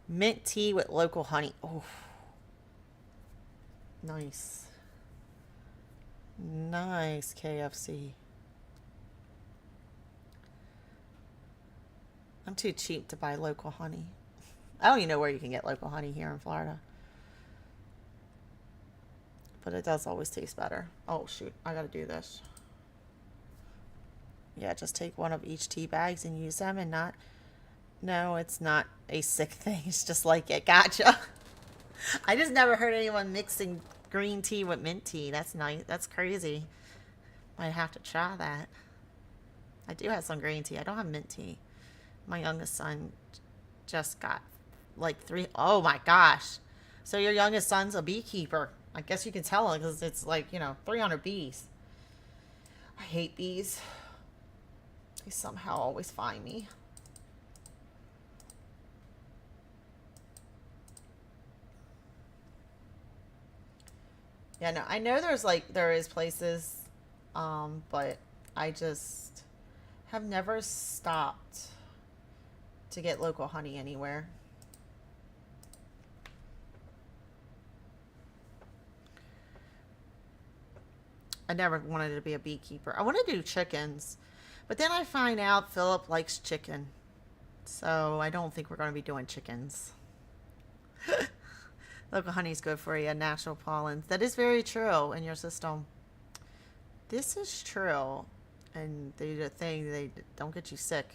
Mint tea with local honey. Oh, nice. Nice, KFC. I'm too cheap to buy local honey. I don't even know where you can get local honey here in Florida. But it does always taste better. Oh, shoot. I gotta do this. Yeah, just take one of each tea bags and use them and not... No, it's not a sick thing. It's just like it. Gotcha. I just never heard anyone mixing green tea with mint tea. That's nice. That's crazy. Might have to try that. I do have some green tea. I don't have mint tea. My youngest son just got like 3... Oh my gosh. So your youngest son's a beekeeper. I guess you can tell because it's like, 300 bees. I hate bees. They somehow always find me. Yeah, no, I know there is places, but I just have never stopped to get local honey anywhere. I never wanted to be a beekeeper. I want to do chickens, but then I find out Philip likes chicken, so I don't think we're going to be doing chickens. Local honey is good for you, natural pollens. That is very true in your system. This is true. And the thing, they don't get you sick.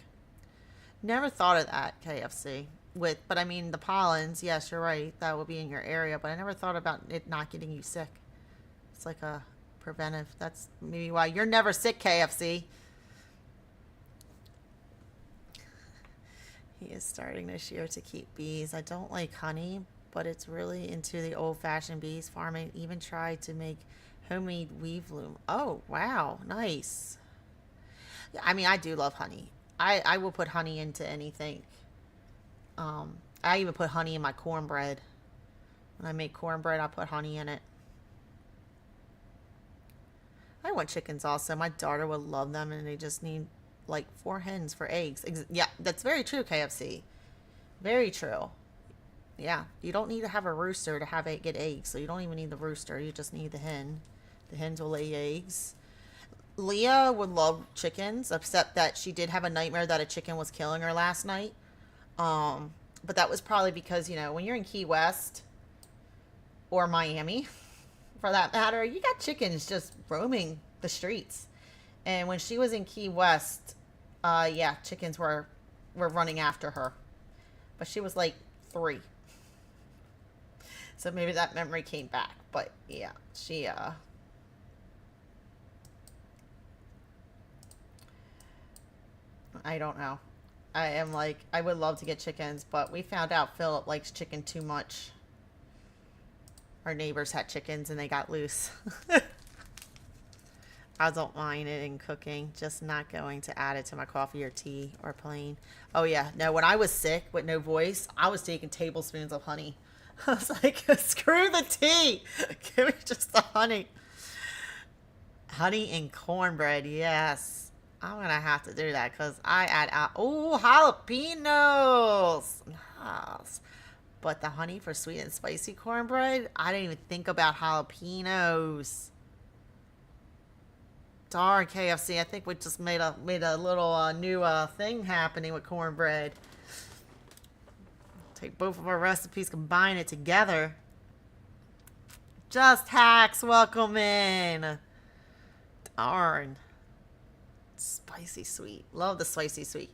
Never thought of that, KFC. But I mean, the pollens, yes, you're right. That would be in your area. But I never thought about it not getting you sick. It's like a preventive. That's maybe why you're never sick, KFC. He is starting this year to keep bees. I don't like honey, but it's really into the old-fashioned bees farming. Even tried to make homemade weave loom. Oh, wow. Nice. Yeah, I mean, I do love honey. I will put honey into anything. I even put honey in my cornbread. When I make cornbread, I put honey in it. I want chickens also. My daughter would love them, and they just need like 4 hens for eggs. Yeah, that's very true, KFC. Very true. Yeah, you don't need to have a rooster to have it get eggs, so you don't even need the rooster. You just need the hen. The hens will lay eggs. Leah would love chickens, except that she did have a nightmare that a chicken was killing her last night. But that was probably because, you know, when you're in Key West or Miami, for that matter, you got chickens just roaming the streets. And when she was in Key West, yeah, chickens were running after her. But she was like 3. So maybe that memory came back. But yeah, she I don't know. I am like, I would love to get chickens, but we found out Philip likes chicken too much. Our neighbors had chickens and they got loose. I don't mind it in cooking, just not going to add it to my coffee or tea or plain. Oh yeah, no, when I was sick with no voice, I was taking tablespoons of honey. I was like, screw the tea. Give me just the honey. Honey and cornbread, yes. I'm going to have to do that because I add out, oh, jalapenos. Yes. But the honey for sweet and spicy cornbread, I didn't even think about jalapenos. Darn, KFC, I think we just made a little new thing happening with cornbread. Take both of our recipes, combine it together. Just Hacks, welcome in. Darn. Spicy sweet. Love the spicy sweet.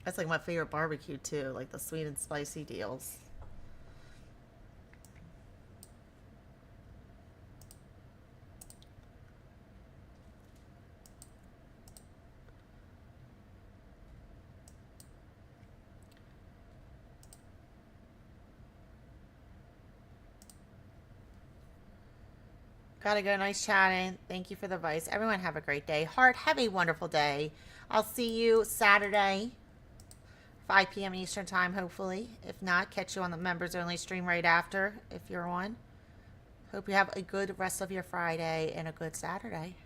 That's like my favorite barbecue too, like the sweet and spicy deals. Gotta go. Nice chatting. Thank you for the advice. Everyone have a great day. Heart, have a wonderful day. I'll see you Saturday, 5 p.m. Eastern time, hopefully. If not, catch you on the members only stream right after, if you're on. Hope you have a good rest of your Friday and a good Saturday.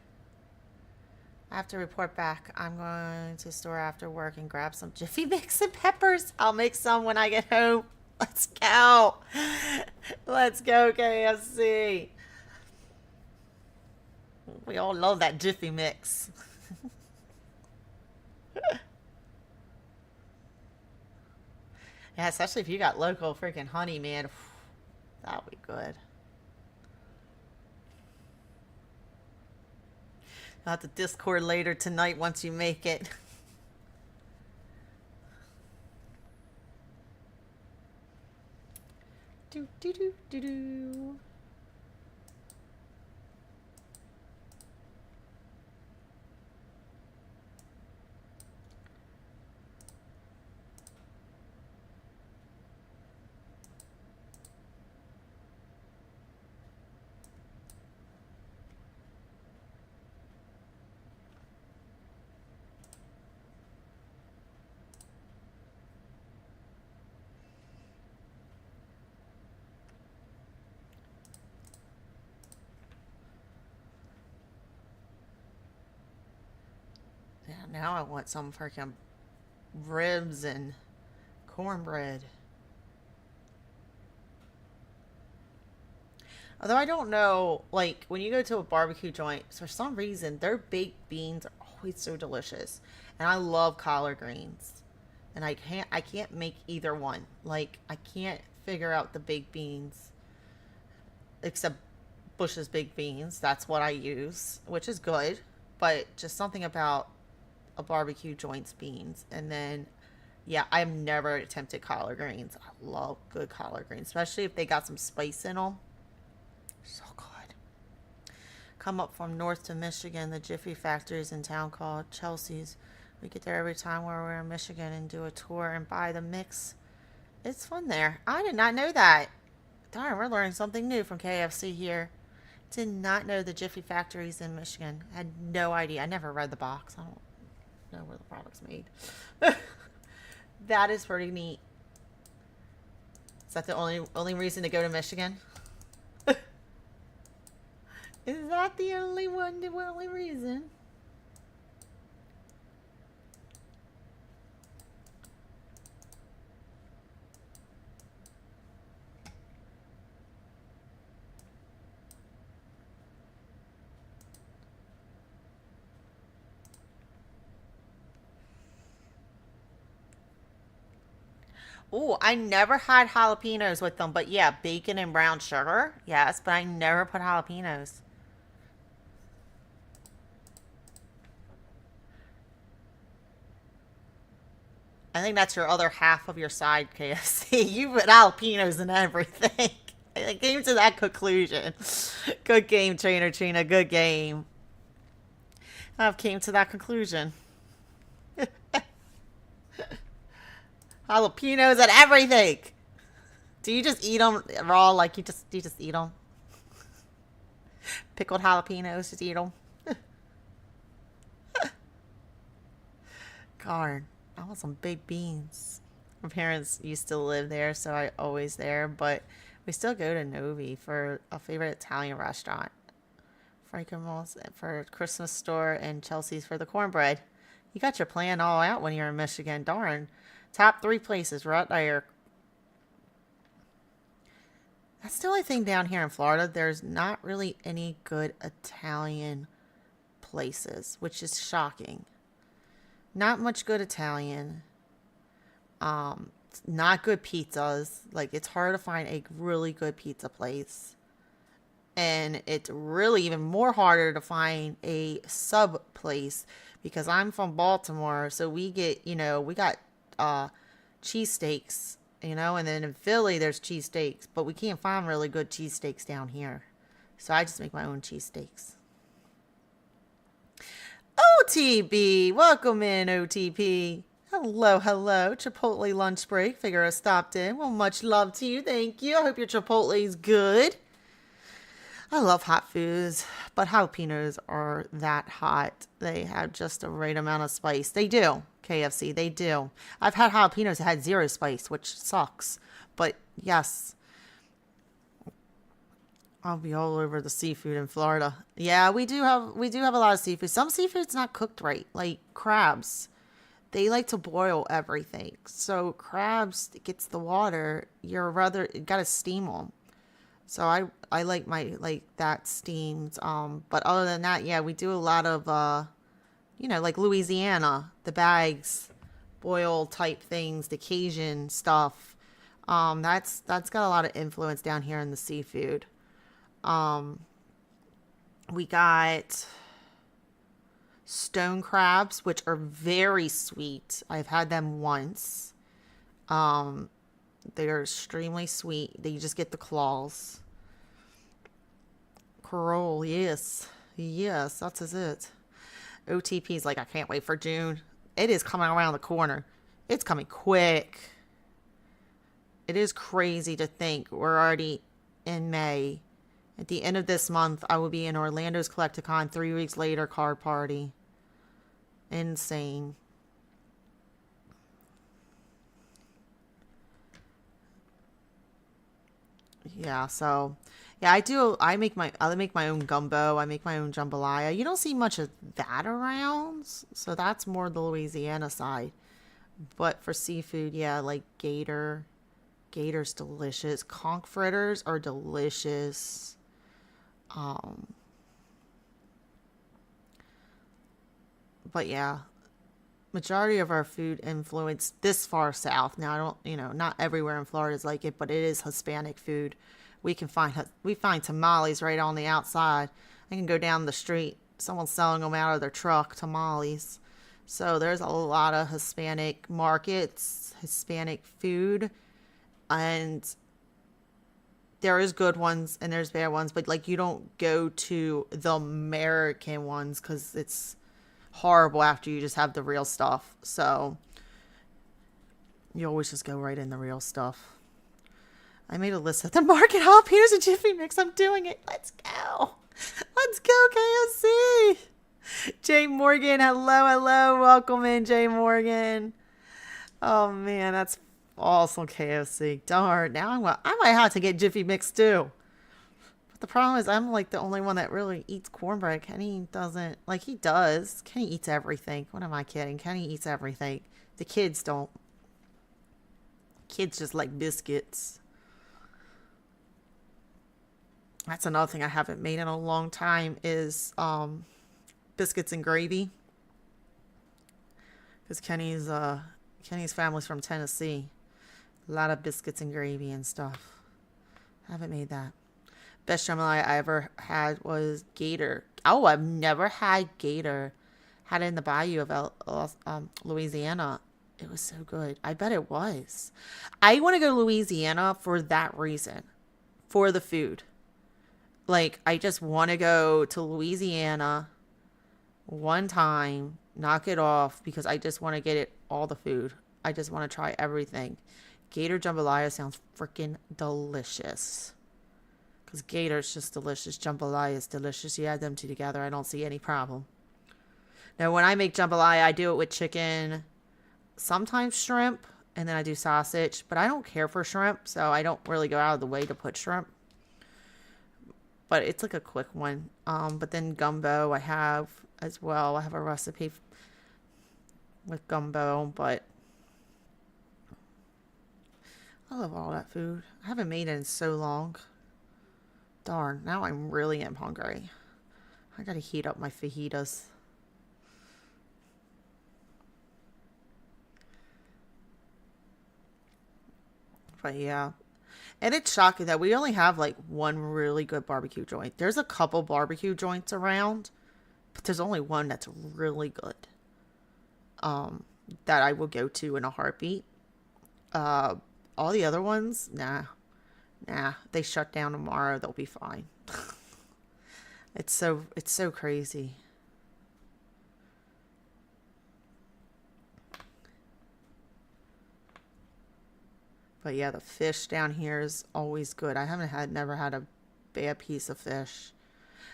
I have to report back. I'm going to store after work and grab some Jiffy Mix and peppers. I'll make some when I get home. Let's go. Let's go, KFC. We all love that Jiffy Mix. Yeah, especially if you got local freaking honey, man. That would be good. I'll have to Discord later tonight once you make it. Do do do do do. Yeah, now I want some freaking ribs and cornbread. Although I don't know, like, when you go to a barbecue joint, for some reason, their baked beans are always so delicious. And I love collard greens. And I can't make either one. Like, I can't figure out the baked beans. Except Bush's baked beans. That's what I use, which is good. But just something about a barbecue joint's beans. And then, yeah, I've never attempted collard greens. I love good collard greens, especially if they got some spice in them. So good. Come up from north to Michigan. The Jiffy factory is in town called Chelsea's. We get there every time where we're in Michigan and do a tour and buy the mix. It's fun there. I did not know that. Darn, we're learning something new from KFC here. Did not know the Jiffy factories in Michigan. Had no idea. I never read the box. I don't know where the product's made. That is pretty neat. Is that the only reason to go to Michigan? Is that the only reason? Oh, I never had jalapenos with them, but yeah, bacon and brown sugar. Yes, but I never put jalapenos. I think that's your other half of your side, KFC. You put jalapenos in everything. I came to that conclusion. Good game, Trainer Trina. Good game. I've came to that conclusion. Jalapenos and everything. Do you just eat them raw? Like you just eat them? Pickled jalapenos, just eat them. God, I want some baked beans. My parents used to live there, so I always there. But we still go to Novi for a favorite Italian restaurant. Frankenmuth's for Christmas store and Chelsea's for the cornbread. You got your plan all out when you're in Michigan. Darn. Top 3 places right there. That's the only thing down here in Florida. There's not really any good Italian places, which is shocking. Not much good Italian. Not good pizzas. Like, it's hard to find a really good pizza place. And it's really even more harder to find a sub place because I'm from Baltimore. So we get, we got cheesesteaks, and then in Philly there's cheesesteaks, but we can't find really good cheesesteaks down here. So I just make my own cheesesteaks. OTB, welcome in, OTP. Hello, hello. Chipotle lunch break. Figure I stopped in. Well, much love to you. Thank you. I hope your Chipotle's good. I love hot foods, but jalapenos are that hot. They have just the right amount of spice. They do. KFC, they do. I've had jalapenos that had 0 spice, which sucks. But yes, I'll be all over the seafood in Florida. Yeah, we do have a lot of seafood. Some seafood's not cooked right, like crabs. They like to boil everything. So crabs gets the water. You gotta steam them. So I like that steamed. But other than that, yeah, we do a lot of like Louisiana, the bags, boil type things, the Cajun stuff. That's got a lot of influence down here in the seafood. We got stone crabs, which are very sweet. I've had them once. They are extremely sweet. They just get the claws. Corral, yes. Yes, that's it. OTP's like, I can't wait for June. It is coming around the corner. It's coming quick. It is crazy to think we're already in May. At the end of this month, I will be in Orlando's Collecticon. 3 weeks later, card party. Insane. Yeah, so yeah, I make my own gumbo, I make my own jambalaya. You don't see much of that around, so that's more the Louisiana side. But for seafood, yeah, like gator's delicious. Conch fritters are delicious. But yeah, majority of our food influence this far south. Now, I don't, not everywhere in Florida is like it, but it is Hispanic food. We find tamales right on the outside. I can go down the street. Someone's selling them out of their truck, tamales. So there's a lot of Hispanic markets, Hispanic food, and there is good ones and there's bad ones, but like you don't go to the American ones because it's horrible after you just have the real stuff. So you always just go right in the real stuff. I made a list at the market. Jalapenos and Jiffy Mix. I'm doing it. Let's go. Let's go, KFC. Jay Morgan. Hello, hello. Welcome in, Jay Morgan. Oh, man. That's Awesome KFC. Darn. Now I might have to get Jiffy Mix too. But the problem is I'm like the only one that really eats cornbread. Kenny doesn't. Like he does. Kenny eats everything. What am I kidding? Kenny eats everything. The kids don't. Kids just like biscuits. That's another thing I haven't made in a long time is biscuits and gravy. Because Kenny's family's from Tennessee. A lot of biscuits and gravy and stuff. Haven't made that. Best jambalaya I ever had was gator. Oh, I've never had gator. Had it in the bayou of Louisiana. It was so good. I bet it was. I want to go to Louisiana for that reason. For the food. Like, I just want to go to Louisiana one time, knock it off, because I just want to get all the food. I just want to try everything. Gator jambalaya sounds freaking delicious. Because gator is just delicious. Jambalaya is delicious. You add them two together, I don't see any problem. Now, when I make jambalaya, I do it with chicken, sometimes shrimp, and then I do sausage. But I don't care for shrimp, so I don't really go out of the way to put shrimp. But it's like a quick one. But then gumbo I have as well. I have a recipe with gumbo, but I love all that food. I haven't made it in so long. Darn, now I really am hungry. I gotta heat up my fajitas. But yeah. And it's shocking that we only have like one really good barbecue joint. There's a couple barbecue joints around, but there's only one that's really good. That I will go to in a heartbeat. All the other ones, nah. They shut down tomorrow. They'll be fine. It's so crazy. But yeah, the fish down here is always good. I never had a bad piece of fish.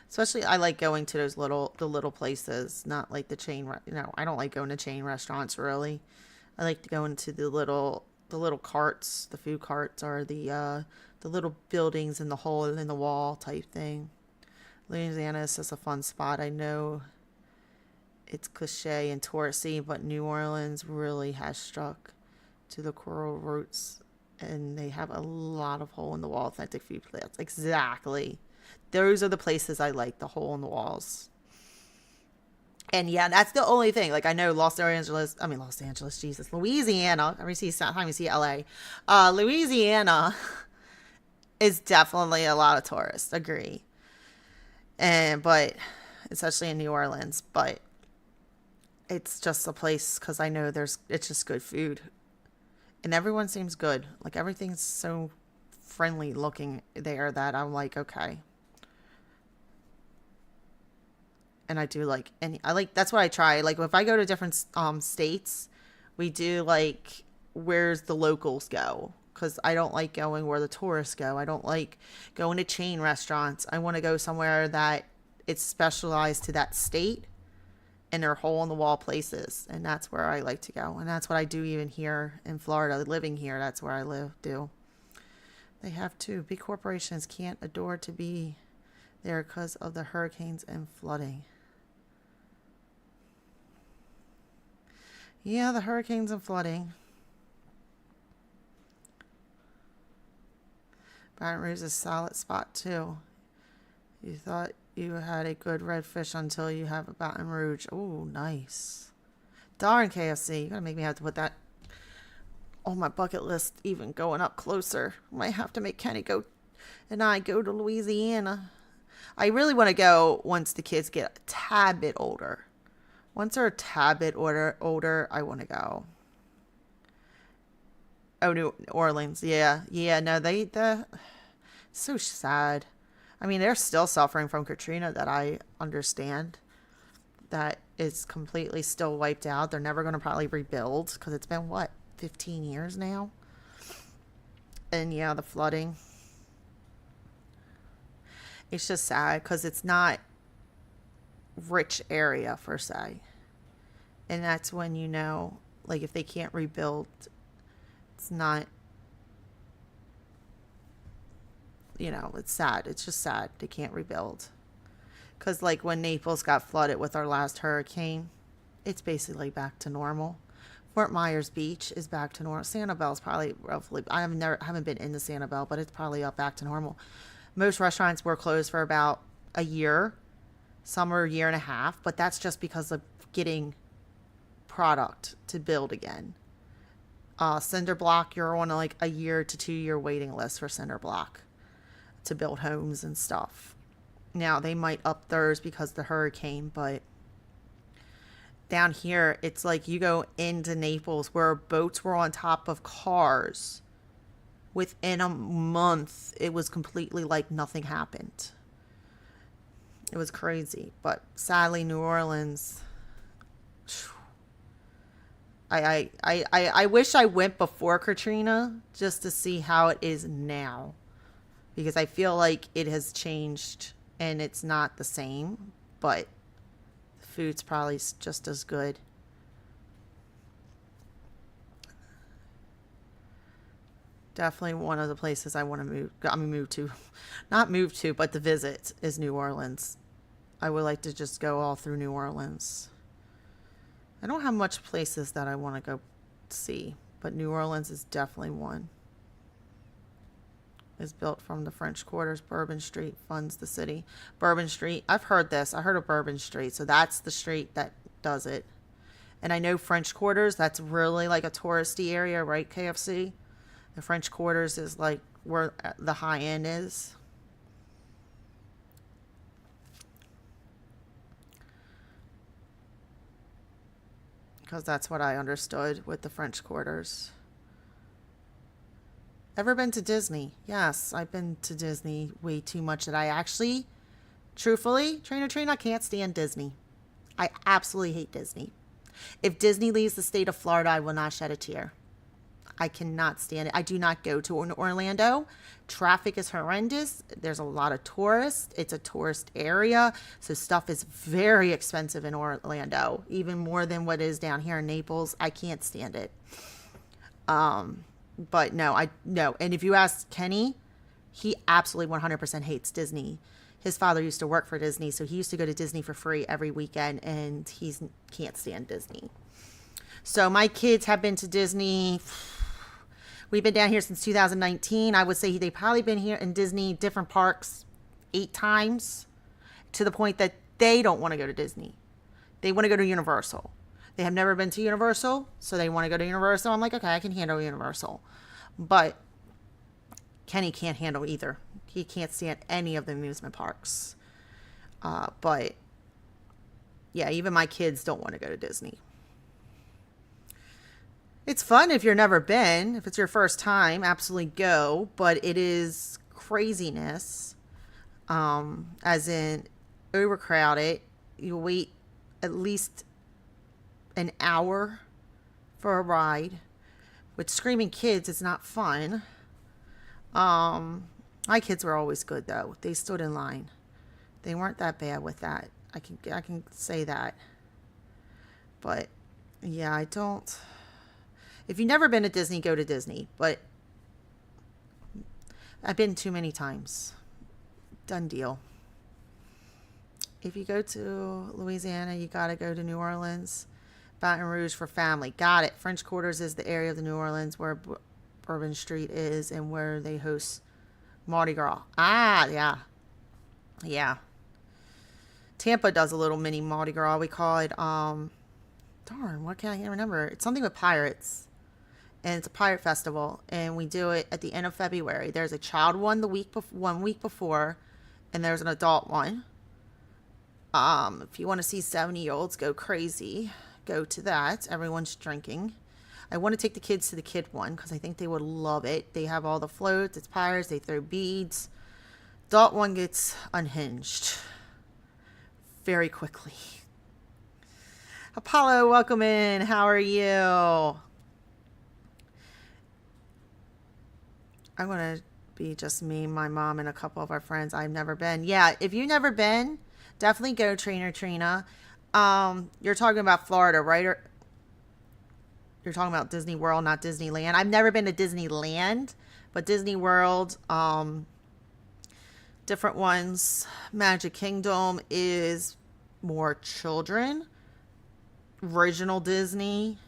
Especially, I like going to the little places, not like the chain. I don't like going to chain restaurants really. I like to go into the little carts, the food carts, or the little buildings in the hole in the wall type thing. Louisiana is just a fun spot. I know it's cliche and touristy, but New Orleans really has struck to the coral roots, and they have a lot of hole in the wall authentic food places. Exactly. Those are the places I like, the hole in the walls. And yeah, that's the only thing. Like, I know Los Angeles, Jesus, Louisiana. Every time you see LA. Louisiana is definitely a lot of tourists. Agree. But especially in New Orleans, but it's just a place because I know it's just good food. And everyone seems good. Like, everything's so friendly looking there that I'm like, okay. And I do like, and I like, that's what I try. Like, if I go to different states, we do like, where's the locals go? Because I don't like going where the tourists go. I don't like going to chain restaurants. I want to go somewhere that it's specialized to that state and they're hole in the wall places. And that's where I like to go. And that's what I do even here in Florida. Living here, that's where I do. They have to. Big corporations can't adore to be there because of the hurricanes and flooding. Yeah, the hurricanes and flooding. Baton Rouge is a solid spot too. You thought you had a good redfish until you have a Baton Rouge. Oh, nice. Darn, KFC. You're going to make me have to put that on my bucket list, even going up closer. Might have to make Kenny go and I go to Louisiana. I really want to go once the kids get a tad bit older. Once they're a tad bit older, I want to go. Oh, New Orleans. Yeah. No, so sad. I mean, they're still suffering from Katrina, that I understand. That is completely still wiped out. They're never going to probably rebuild because it's been, 15 years now? And yeah, the flooding. It's just sad because it's not rich area per se. And that's when like, if they can't rebuild, It's not, it's sad. It's just sad. They can't rebuild. Because, like, when Naples got flooded with our last hurricane, it's basically back to normal. Fort Myers Beach is back to normal. Sanibel's probably roughly, haven't been into Sanibel, but it's probably up back to normal. Most restaurants were closed for about a year. Some are a year and a half, but that's just because of getting product to build again. Cinder block, you're on like a year to 2 year waiting list for cinder block to build homes and stuff. Now they might up theirs because of the hurricane, but down here it's like you go into Naples where boats were on top of cars. Within a month, it was completely like nothing happened. It was crazy, but sadly, New Orleans. I wish I went before Katrina just to see how it is now, because I feel like it has changed and it's not the same, but the food's probably just as good. Definitely one of the places I want to move to. Not move to, but to visit is New Orleans. I would like to just go all through New Orleans. I don't have much places that I want to go see, but New Orleans is definitely one. It's built from the French Quarters. Bourbon Street funds the city. Bourbon Street, I've heard this. I heard of Bourbon Street, so that's the street that does it. And I know French Quarters, that's really like a touristy area, right, KFC? The French Quarters is like where the high end is. Because that's what I understood with the French Quarters. Ever been to Disney? Yes, I've been to Disney way too much that I actually, truthfully, Trainer, I can't stand Disney. I absolutely hate Disney. If Disney leaves the state of Florida, I will not shed a tear. I cannot stand it. I do not go to Orlando. Traffic is horrendous. There's a lot of tourists. It's a tourist area. So stuff is very expensive in Orlando, even more than what is down here in Naples. I can't stand it. But no. And if you ask Kenny, he absolutely 100% hates Disney. His father used to work for Disney, so he used to go to Disney for free every weekend, and he can't stand Disney. So my kids have been to Disney. We've been down here since 2019. I would say they've probably been here in Disney, different parks, 8 times, to the point that they don't want to go to Disney. They want to go to Universal. They have never been to Universal, so they want to go to Universal. I'm like, okay, I can handle Universal. But Kenny can't handle either. He can't stand any of the amusement parks. But yeah, even my kids don't want to go to Disney. It's fun if you've never been. If it's your first time, absolutely go. But it is craziness. As in overcrowded. You wait at least an hour for a ride. With screaming kids, it's not fun. My kids were always good though. They stood in line. They weren't that bad with that. I can say that. But yeah, I don't. If you've never been to Disney, go to Disney. But I've been too many times. Done deal. If you go to Louisiana, you got to go to New Orleans. Baton Rouge for family. Got it. French Quarters is the area of the New Orleans where Bourbon Street is and where they host Mardi Gras. Ah, yeah. Yeah. Tampa does a little mini Mardi Gras. We call it, darn, what can I remember? It's something with pirates. And it's a pirate festival. And we do it at the end of February. There's a child one 1 week before. And there's an adult one. If you want to see 70-year-olds go crazy, go to that. Everyone's drinking. I want to take the kids to the kid one because I think they would love it. They have all the floats. It's pirates. They throw beads. Adult one gets unhinged very quickly. Apollo, welcome in. How are you? I'm going to be just me, my mom, and a couple of our friends. I've never been. Yeah, if you've never been, definitely go, Trina. You're talking about Florida, right? You're talking about Disney World, not Disneyland. I've never been to Disneyland, but Disney World, different ones. Magic Kingdom is more children. Original Disney.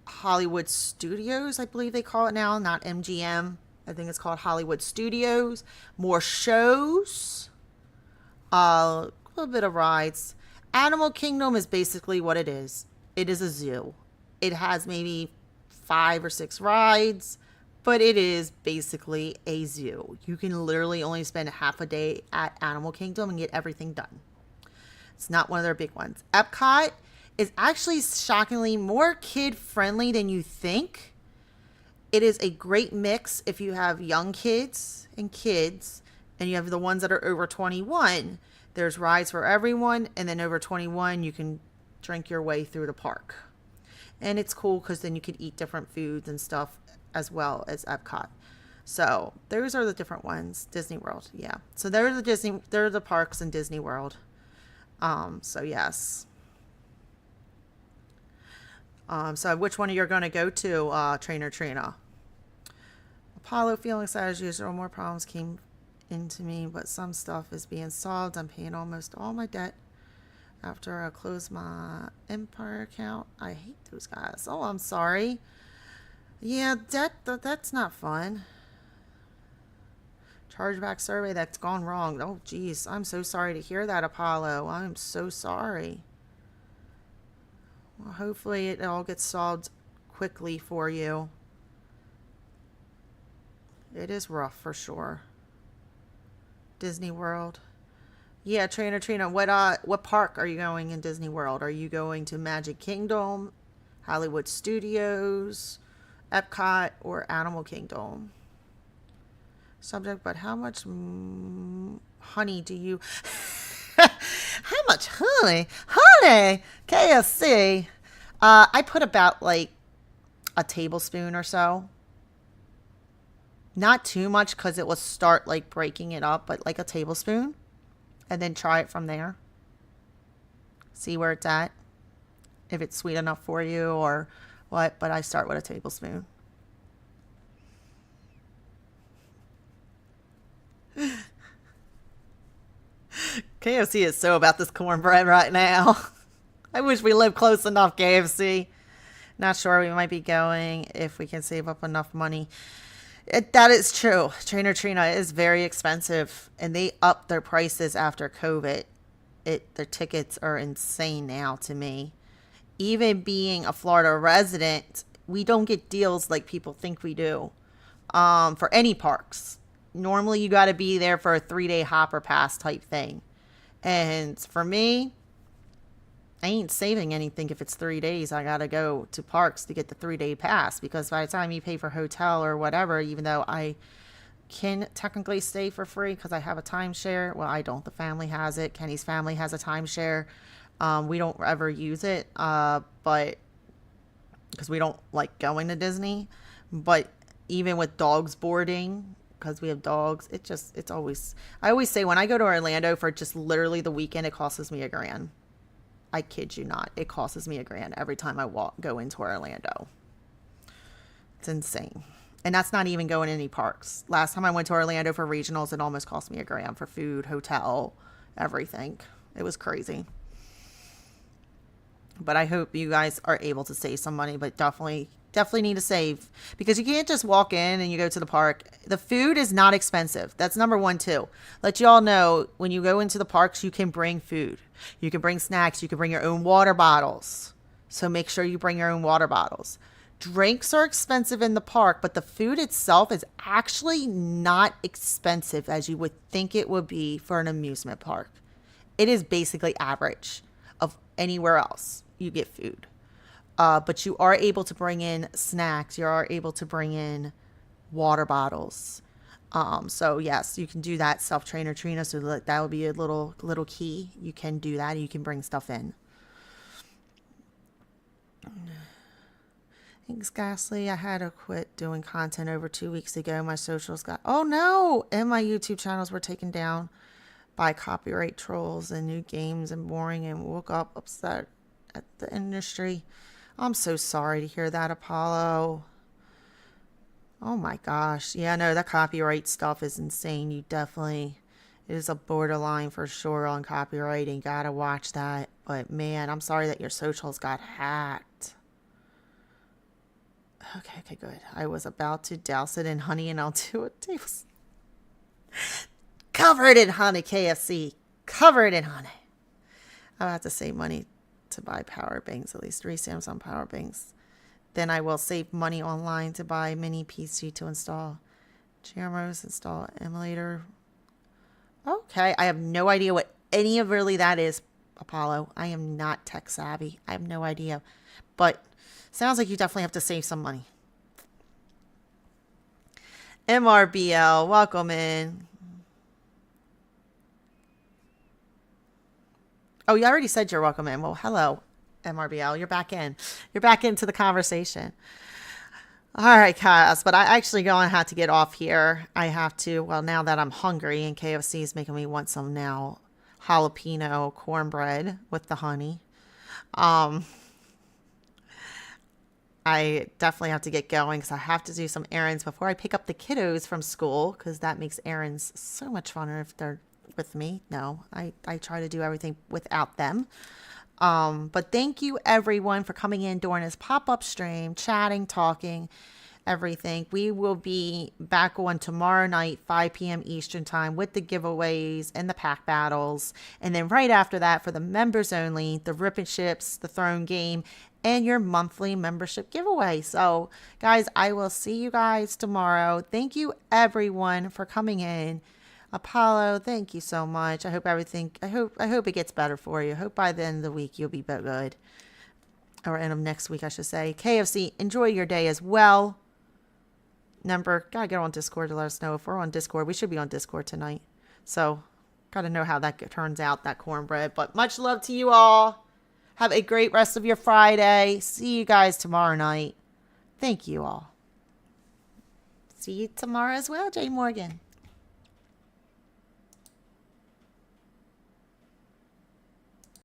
Hollywood Studios, I believe they call it now, not MGM. I think it's called Hollywood Studios. More shows. A little bit of rides. Animal Kingdom is basically what it is. It is a zoo. It has maybe 5 or 6 rides, but it is basically a zoo. You can literally only spend half a day at Animal Kingdom and get everything done. It's not one of their big ones. Epcot is actually shockingly more kid-friendly than you think. It is a great mix if you have young kids, and you have the ones that are over 21. There's rides for everyone, and then over 21, you can drink your way through the park. And it's cool because then you could eat different foods and stuff as well as Epcot. So those are the different ones. Disney World, yeah. So they're the parks in Disney World. So yes. So which one are you going to go to, Trainer Trina? Apollo feeling sad as usual. More problems came into me, but some stuff is being solved. I'm paying almost all my debt after I close my Empire account. I hate those guys. Oh, I'm sorry. Yeah, that's not fun. Chargeback survey that's gone wrong. Oh, geez. I'm so sorry to hear that, Apollo. I'm so sorry. Well, hopefully it all gets solved quickly for you. It is rough for sure. Disney World. Yeah, Trainer Trina, what park are you going in Disney World? Are you going to Magic Kingdom, Hollywood Studios, Epcot, or Animal Kingdom? Subject, but how much honey do you... How much honey? Honey! KFC. I put about like a tablespoon or so. Not too much because it will start like breaking it up, but like a tablespoon. And then try it from there. See where it's at. If it's sweet enough for you or what. But I start with a tablespoon. KFC is so about this cornbread right now. I wish we lived close enough, KFC. Not sure we might be going if we can save up enough money. That is true. Trainer Trina is very expensive, and they upped their prices after COVID. Their tickets are insane now to me. Even being a Florida resident, we don't get deals like people think we do for any parks. Normally, you got to be there for a 3-day hopper pass type thing. And for me, I ain't saving anything if it's 3 days. I got to go to parks to get the 3-day pass because by the time you pay for hotel or whatever, even though I can technically stay for free because I have a timeshare. Well, I don't. The family has it. Kenny's family has a timeshare. We don't ever use it, but because we don't like going to Disney. But even with dogs boarding, because we have dogs, it's always, I always say when I go to Orlando for just literally the weekend, it costs me $1,000. I kid you not. It costs me $1,000 every time I go into Orlando. It's insane. And that's not even going to any parks. Last time I went to Orlando for regionals, it almost cost me $1,000 for food, hotel, everything. It was crazy. But I hope you guys are able to save some money, but definitely need to save because you can't just walk in and you go to the park. The food is not expensive. That's number one too. Let you all know when you go into the parks, you can bring food. You can bring snacks. You can bring your own water bottles. So make sure you bring your own water bottles. Drinks are expensive in the park, but the food itself is actually not expensive as you would think it would be for an amusement park. It is basically average of anywhere else you get food. But you are able to bring in snacks. You are able to bring in water bottles. So yes, you can do that, self-trainer Trina. So that will be a little key. You can do that. You can bring stuff in. Thanks, Gastly. I had to quit doing content over 2 weeks ago. My socials oh no, and my YouTube channels were taken down by copyright trolls and new games and boring and woke up upset at the industry. I'm so sorry to hear that, Apollo. Oh my gosh. Yeah, no, that copyright stuff is insane. You definitely, it is a borderline for sure on copywriting. Gotta watch that. But man, I'm sorry that your socials got hacked. Okay, good. I was about to douse it in honey and I'll do it. Covered in honey, KFC. Covered in honey. I'll have to save money to buy power banks, at least 3 Samsung power banks. Then I will save money online to buy mini PC to install. GMOs install emulator. Okay, I have no idea what any of really that is, Apollo. I am not tech savvy. I have no idea. But sounds like you definitely have to save some money. MRBL, welcome in. Oh, you already said you're welcome in. Well, hello, MRBL. You're back in. You're back into the conversation. All right, guys. But I actually going to have to get off here. I have to, well, now that I'm hungry and KFC is making me want some now jalapeno cornbread with the honey. I definitely have to get going because I have to do some errands before I pick up the kiddos from school because that makes errands so much funner if they're with me. No, I try to do everything without them. But thank you everyone for coming in during this pop-up stream, chatting, talking, everything. We will be back on tomorrow night, 5 p.m. Eastern time with the giveaways and the pack battles. And then right after that for the members only, the Rip and Ships, the Throne game, and your monthly membership giveaway. So guys, I will see you guys tomorrow. Thank you everyone for coming in. Apollo, thank you so much. I hope it gets better for you. I hope by the end of the week you'll be good. Or end of next week, I should say. KFC, enjoy your day as well. Gotta get on Discord to let us know if we're on Discord. We should be on Discord tonight. So, gotta know how that turns out, that cornbread. But much love to you all. Have a great rest of your Friday. See you guys tomorrow night. Thank you all. See you tomorrow as well, Jay Morgan.